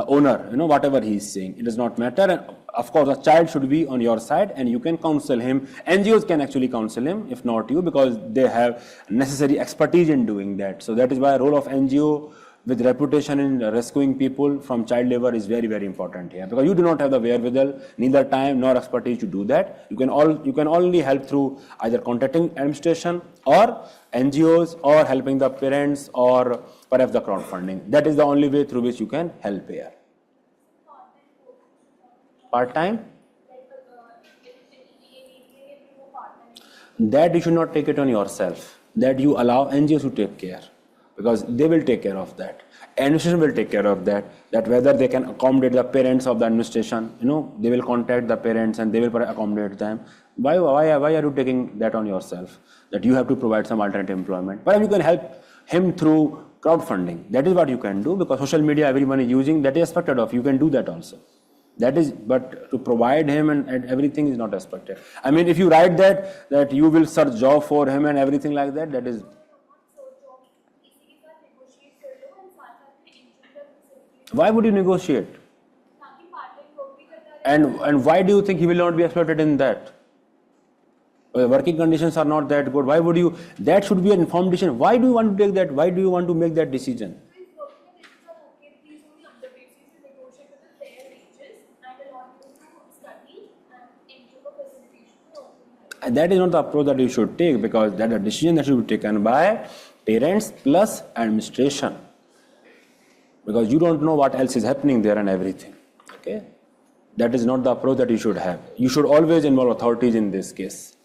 owner. Whatever he is saying, it does not matter. And Of course, a child should be on your side and you can counsel him. NGOs can actually counsel him, if not you, because they have necessary expertise in doing that. So that is why the role of NGO with reputation in rescuing people from child labor is very, very important here. Because you do not have the wherewithal, neither time nor expertise to do that. You can only help through either contacting administration or NGOs or helping the parents or perhaps the crowdfunding. That is the only way through which you can help here. Part-time? That you should not take it on yourself. That you allow NGOs to take care, because they will take care of that. Administration will take care of that. That whether they can accommodate the parents of the administration, they will contact the parents and they will accommodate them. Why are you taking that on yourself? That you have to provide some alternative employment. But you can help him through crowdfunding. That is what you can do, because social media everyone is using. That is expected of you. Can do that also. But to provide him and everything is not expected. I mean, if you write that you will search job for him and everything like that, that is. Why would you negotiate? And why do you think he will not be exploited in that? Working conditions are not that good. Why would you? That should be an informed decision. Why do you want to take that? Why do you want to make that decision? And that is not the approach that you should take, because that is a decision that should be taken by parents plus administration, because you don't know what else is happening there and everything. Okay, that is not the approach that you should have. You should always involve authorities in this case.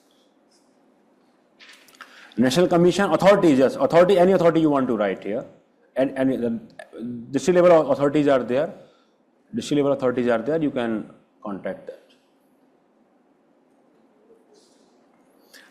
National Commission, authorities, yes, authority, any authority you want to write here, and district level authorities are there. District level authorities are there. You can contact them.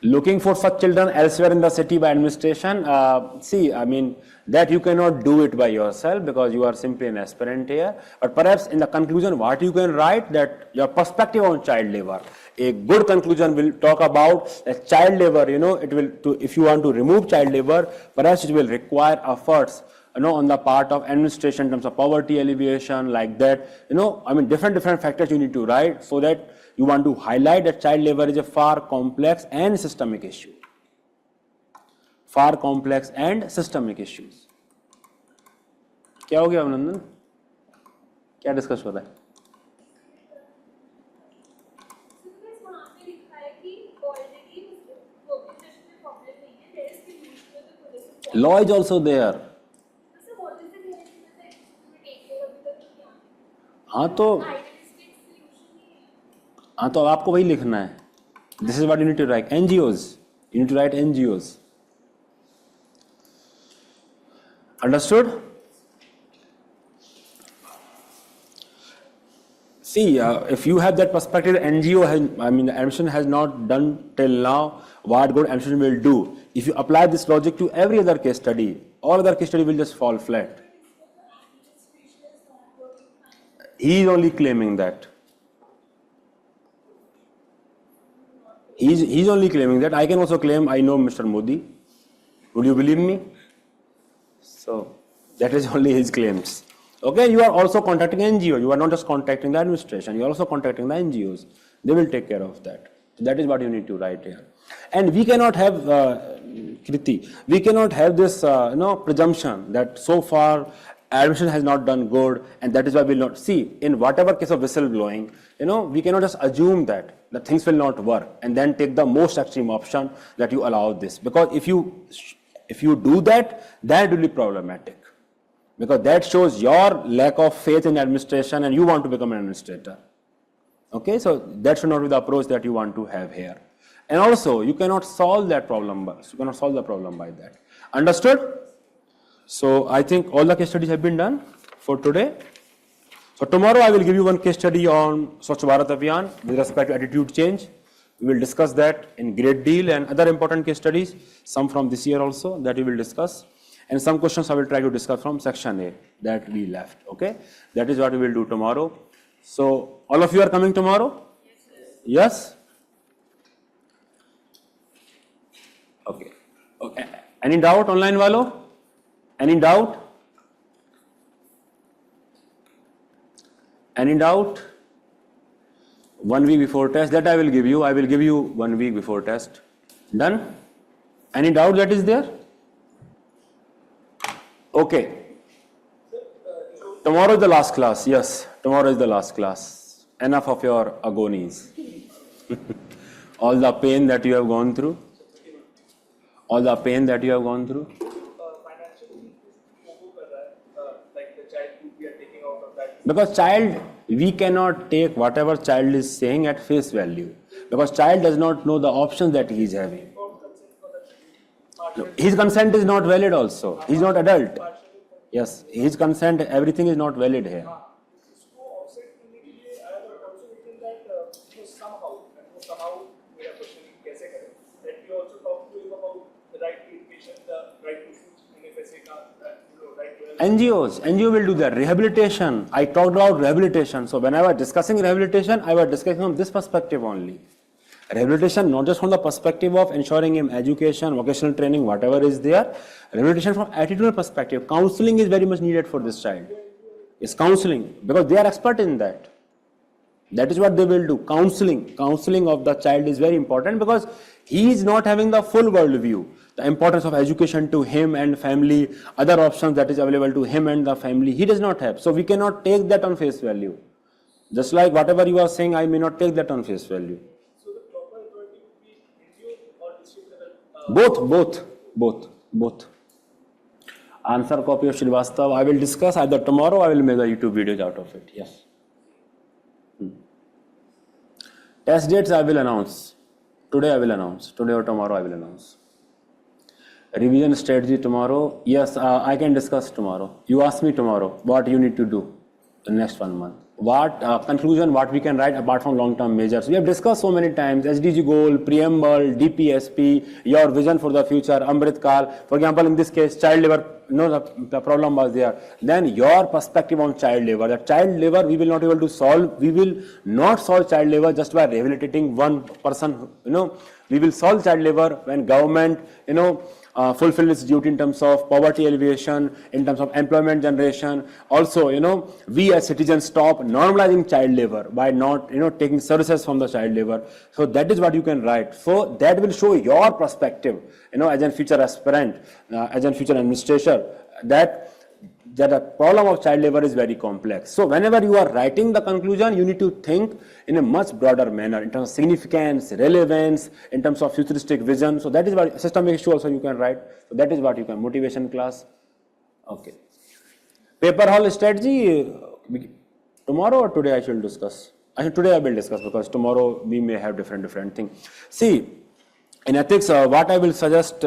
Looking for such children elsewhere in the city by administration. That you cannot do it by yourself, because you are simply an aspirant here. But perhaps in the conclusion, what you can write, that your perspective on child labor. A good conclusion will talk about that child labor. If you want to remove child labor, perhaps it will require efforts, on the part of administration in terms of poverty alleviation, like that. Different factors you need to write, so that you want to highlight that child labor is a far complex and systemic issue. Far complex and systemic issues. क्या हो गया अभिनंदन? क्या discuss हो रहा है? Law is also there. हाँ तो आपको वही लिखना है. This is what you need to write. NGOs. You need to write NGOs. Understood? See, if you have that perspective, NGO the administration has not done till now what good administration will do. If you apply this logic to every other case study, all other case study will just fall flat. He is only claiming that. He's only claiming that. I can also claim I know Mr. Modi. Would you believe me? So that is only his claims. Okay, you are also contacting NGO. You are not just contacting the administration. You are also contacting the NGOs. They will take care of that. That is what you need to write here. And we cannot have, Kriti, we cannot have this, presumption that so far administration has not done good, and that is why we will not see. In whatever case of whistleblowing, we cannot just assume that the things will not work and then take the most extreme option that you allow this. Because if you do that, that will be problematic. Because that shows your lack of faith in administration and you want to become an administrator. Okay, so that should not be the approach that you want to have here. And also, you cannot solve that problem. You cannot solve the problem by that. Understood? So I think all the case studies have been done for today. So tomorrow I will give you one case study on Swachh Bharat Abhiyan with respect to attitude change. We will discuss that in great deal, and other important case studies, some from this year also, that we will discuss. And some questions I will try to discuss from section A that we left. Okay, that is what we will do tomorrow. So all of you are coming tomorrow? Yes? Okay. Okay. Any doubt online walo? Any doubt? Any doubt? 1 week before test, that I will give you. I will give you 1 week before test. Done? Any doubt that is there? Okay. Tomorrow is the last class. Yes, tomorrow is the last class. Enough of your agonies. All the pain that you have gone through. All the pain that you have gone through.
Financially, like the child food we are taking out of that.
Because child, we cannot take whatever child is saying at face value. Because child does not know the options that he is having. His consent is not valid also. He is not adult. Yes, his consent, everything is not valid here.
इसको offset करने के लिए I have also written that somehow मेरा question कैसे करें? That we also talk to him about the right to education, the right to food, NFSA का, right to health.
NGO will do that. Rehabilitation. I talked about rehabilitation. So when I was discussing rehabilitation, I was discussing from this perspective only. Rehabilitation not just from the perspective of ensuring him education, vocational training, whatever is there. Rehabilitation from attitudinal perspective. Counseling is very much needed for this child. It's counseling because they are expert in that. That is what they will do. Counseling. Counseling of the child is very important because he is not having the full world view. The importance of education to him and family, other options that is available to him and the family, he does not have. So we cannot take that on face value. Just like whatever you are saying, I may not take that on face value.
So the proper authority would be NGO or district level?
Both. Answer copy of Srivastav, I will discuss either tomorrow, I will make the YouTube videos out of it. Yes. Test dates I will announce. Today I will announce. Today or tomorrow I will announce. Revision strategy tomorrow. Yes, I can discuss tomorrow. You ask me tomorrow what you need to do the next 1 month. What conclusion, what we can write apart from long-term measures. We have discussed so many times SDG goal, preamble, DPSP, your vision for the future, Amrit Kal. For example, in this case, child labor, the problem was there. Then your perspective on child labor. That child labor we will not be able to solve. We will not solve child labor just by rehabilitating one person. We will solve child labor when government, fulfill its duty in terms of poverty alleviation, in terms of employment generation. Also, we as citizens stop normalizing child labor by not, taking services from the child labor. So that is what you can write. So that will show your perspective, as a future aspirant, as a future administrator, that the problem of child labor is very complex. So whenever you are writing the conclusion, you need to think in a much broader manner in terms of significance, relevance, in terms of futuristic vision. So that is what systemic issue also you can write. So that is what you can, motivation class. Okay. Paper hall strategy, tomorrow or today I shall discuss? Today I will discuss because tomorrow we may have different things. See, in ethics, what I will suggest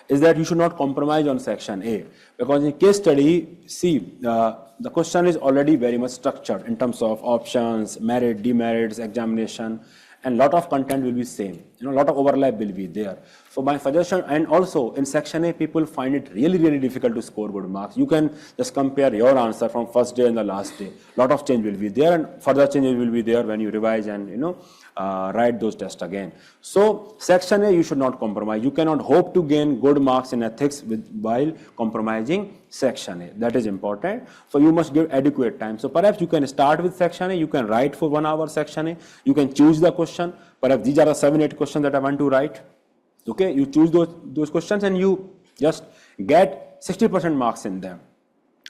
is that you should not compromise on section A, because in case study, see, the question is already very much structured in terms of options, merit, demerits, examination, and lot of content will be same. Lot of overlap will be there. So my suggestion, and also in section A, people find it really difficult to score good marks. You can just compare your answer from first day and the last day. Lot of change will be there, and further changes will be there when you revise and write those tests again. So section A, you should not compromise. You cannot hope to gain good marks in ethics while compromising section A. That is important. So you must give adequate time. So perhaps you can start with section A. You can write for 1 hour section A. You can choose the question. Perhaps these are the 7-8 questions that I want to write. Okay, you choose those questions and you just get 60% marks in them.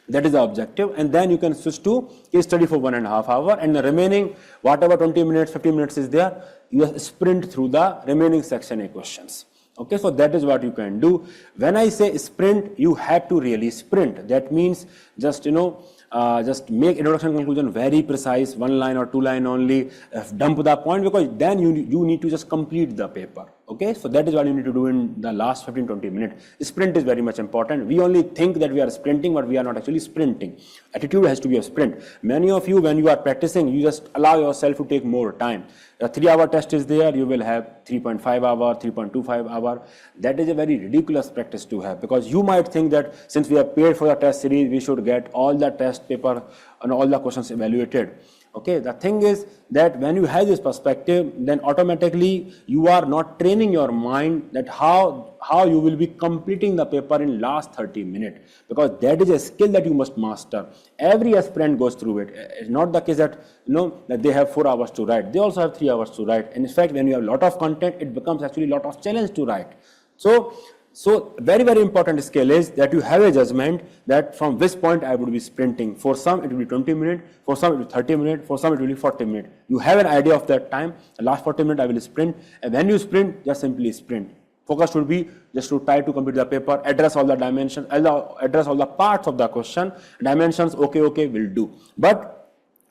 That is the objective, and then you can switch to case study for 1.5 hours, and the remaining whatever 20 minutes, 15 minutes is there, you just sprint through the remaining section A questions. Okay, so that is what you can do. When I say sprint, you have to really sprint. That means just just make introduction conclusion very precise, 1 line or 2 line only, dump the point, because then you need to just complete the paper. Okay, so that is what you need to do in the last 15-20 minutes. Sprint is very much important. We only think that we are sprinting, but we are not actually sprinting. Attitude has to be a sprint. Many of you, when you are practicing, you just allow yourself to take more time. A 3-hour test is there, you will have 3.5 hour, 3.25 hour. That is a very ridiculous practice to have, because you might think that since we have paid for the test series, we should get all the test paper and all the questions evaluated. Okay, the thing is that when you have this perspective, then automatically you are not training your mind that how you will be completing the paper in last 30 minutes, because that is a skill that you must master. Every aspirant goes through it. It's not the case that that they have 4 hours to write. They also have 3 hours to write. And in fact, when you have a lot of content, it becomes actually a lot of challenge to write. So very, very important skill is that you have a judgment that from this point I would be sprinting. For some it will be 20 minutes, for some it will be 30 minutes, for some it will be 40 minutes. You have an idea of that time. The last 40 minutes I will sprint, and when you sprint, just simply sprint. Focus should be just to try to complete the paper, address all the dimensions, address all the parts of the question. Dimensions, okay, will do. But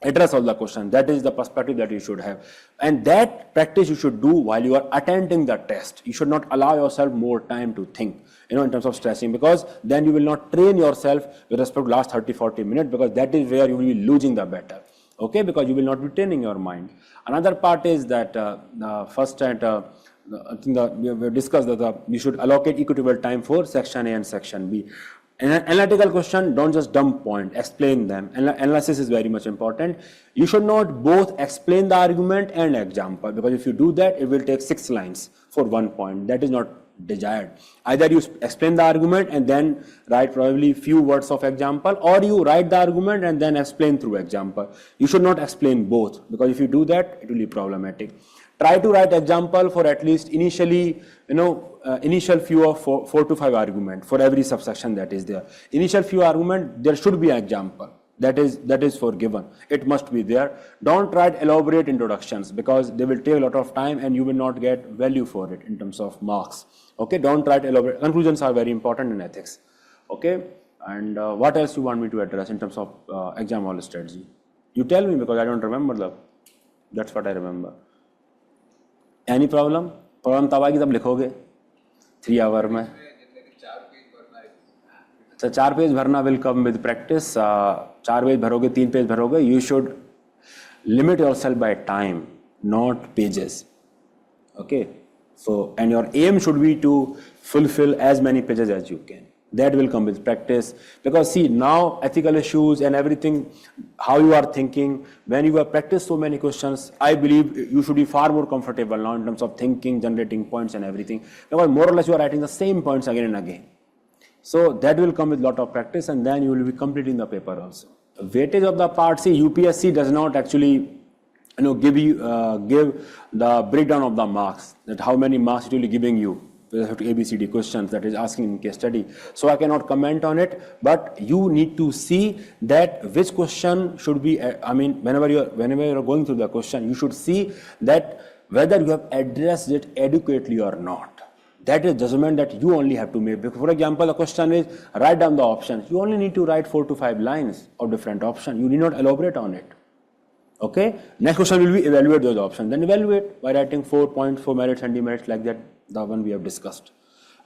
address all the questions. That is the perspective that you should have, and that practice you should do while you are attending the test. You should not allow yourself more time to think, in terms of stressing, because then you will not train yourself with respect to last 30-40 minutes, because that is where you will be losing the battle. Okay, because you will not be training your mind. Another part is that first and I think that we have discussed that we should allocate equitable time for section A and section B. In an analytical question, don't just dump point, explain them. Analysis is very much important. You should not both explain the argument and example, because if you do that, it will take 6 lines for 1 point. That is not desired. Either you explain the argument and then write probably few words of example, or you write the argument and then explain through example. You should not explain both, because if you do that, it will be problematic. Try to write example for at least initially, initial few of 4 to 5 argument for every subsection that is there. Initial few argument, there should be an example. That is for given. It must be there. Don't write elaborate introductions, because they will take a lot of time and you will not get value for it in terms of marks. Okay, don't write elaborate. Conclusions are very important in ethics. Okay, and what else you want me to address in terms of exam hall strategy? You tell me, because I don't remember that's what I remember. Any problem? Problem तब आएगी तब लिखोगे 3 hours में. अच्छा 4 page भरना will come with practice. 4 page भरोगे, 3 page भरोगे. You should limit yourself by time, not pages. Okay. So, and your aim should be to fulfill as many pages as you can. That will come with practice, because see, now ethical issues and everything, how you are thinking, when you have practiced so many questions, I believe you should be far more comfortable now in terms of thinking, generating points and everything, because more or less you are writing the same points again and again. So that will come with lot of practice, and then you will be completing the paper also. Weightage of the part, see, UPSC does not actually give the breakdown of the marks, that how many marks it will be giving you with respect to ABCD questions that is asking in case study. So I cannot comment on it, but you need to see that which question should be, whenever you are going through the question, you should see that whether you have addressed it adequately or not. That is judgment that you only have to make. For example, the question is, write down the options. You only need to write 4 to 5 lines of different options. You need not elaborate on it. Okay. Next question will be evaluate those options. Then evaluate by writing 4 points, 4 merits and demerits, like that, the one we have discussed.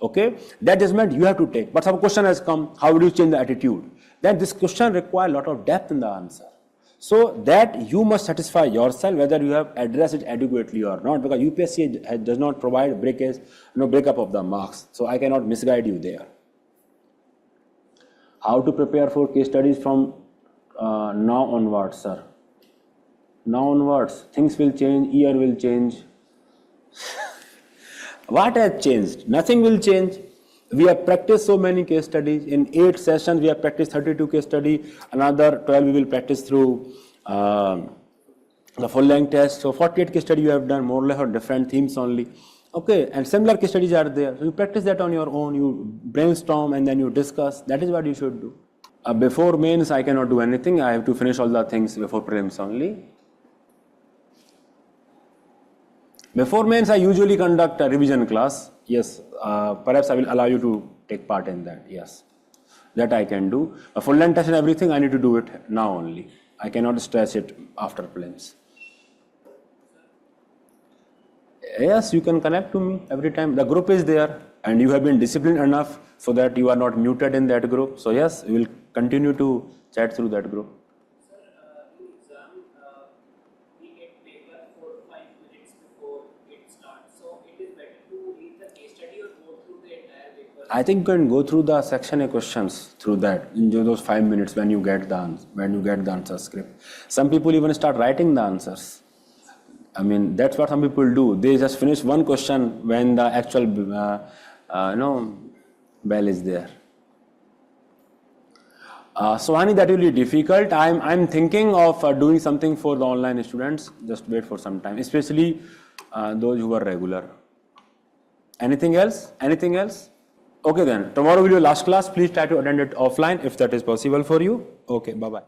Okay. That judgment you have to take. But some question has come, how will you change the attitude? Then this question requires a lot of depth in the answer. So that you must satisfy yourself whether you have addressed it adequately or not, because UPSC does not provide breakup of the marks. So I cannot misguide you there. How to prepare for case studies from now onwards, sir? Now onwards, things will change, year will change. What has changed? Nothing will change. We have practiced so many case studies. In 8 sessions, we have practiced 32 case studies. Another 12 we will practice through the full length test. So 48 case studies you have done more or less on different themes only. Okay, and similar case studies are there. So you practice that on your own, you brainstorm and then you discuss. That is what you should do. Before mains, I cannot do anything. I have to finish all the things before prelims only. Before mains, I usually conduct a revision class. Yes, perhaps I will allow you to take part in that. Yes, that I can do. A full length test and everything, I need to do it now only. I cannot stress it after prelims. Yes, you can connect to me every time. The group is there, and you have been disciplined enough so that you are not muted in that group. So yes, we will continue to chat through that group. I think you can go through the section A questions through that in those 5 minutes when you get the answer script. Some people even start writing the answers. I mean, that's what some people do. They just finish one question when the actual bell is there. So Hani, that will be difficult. I'm thinking of doing something for the online students. Just wait for some time, especially those who are regular. Anything else? Anything else? Okay then. Tomorrow will be your last class. Please try to attend it offline if that is possible for you. Okay. Bye bye.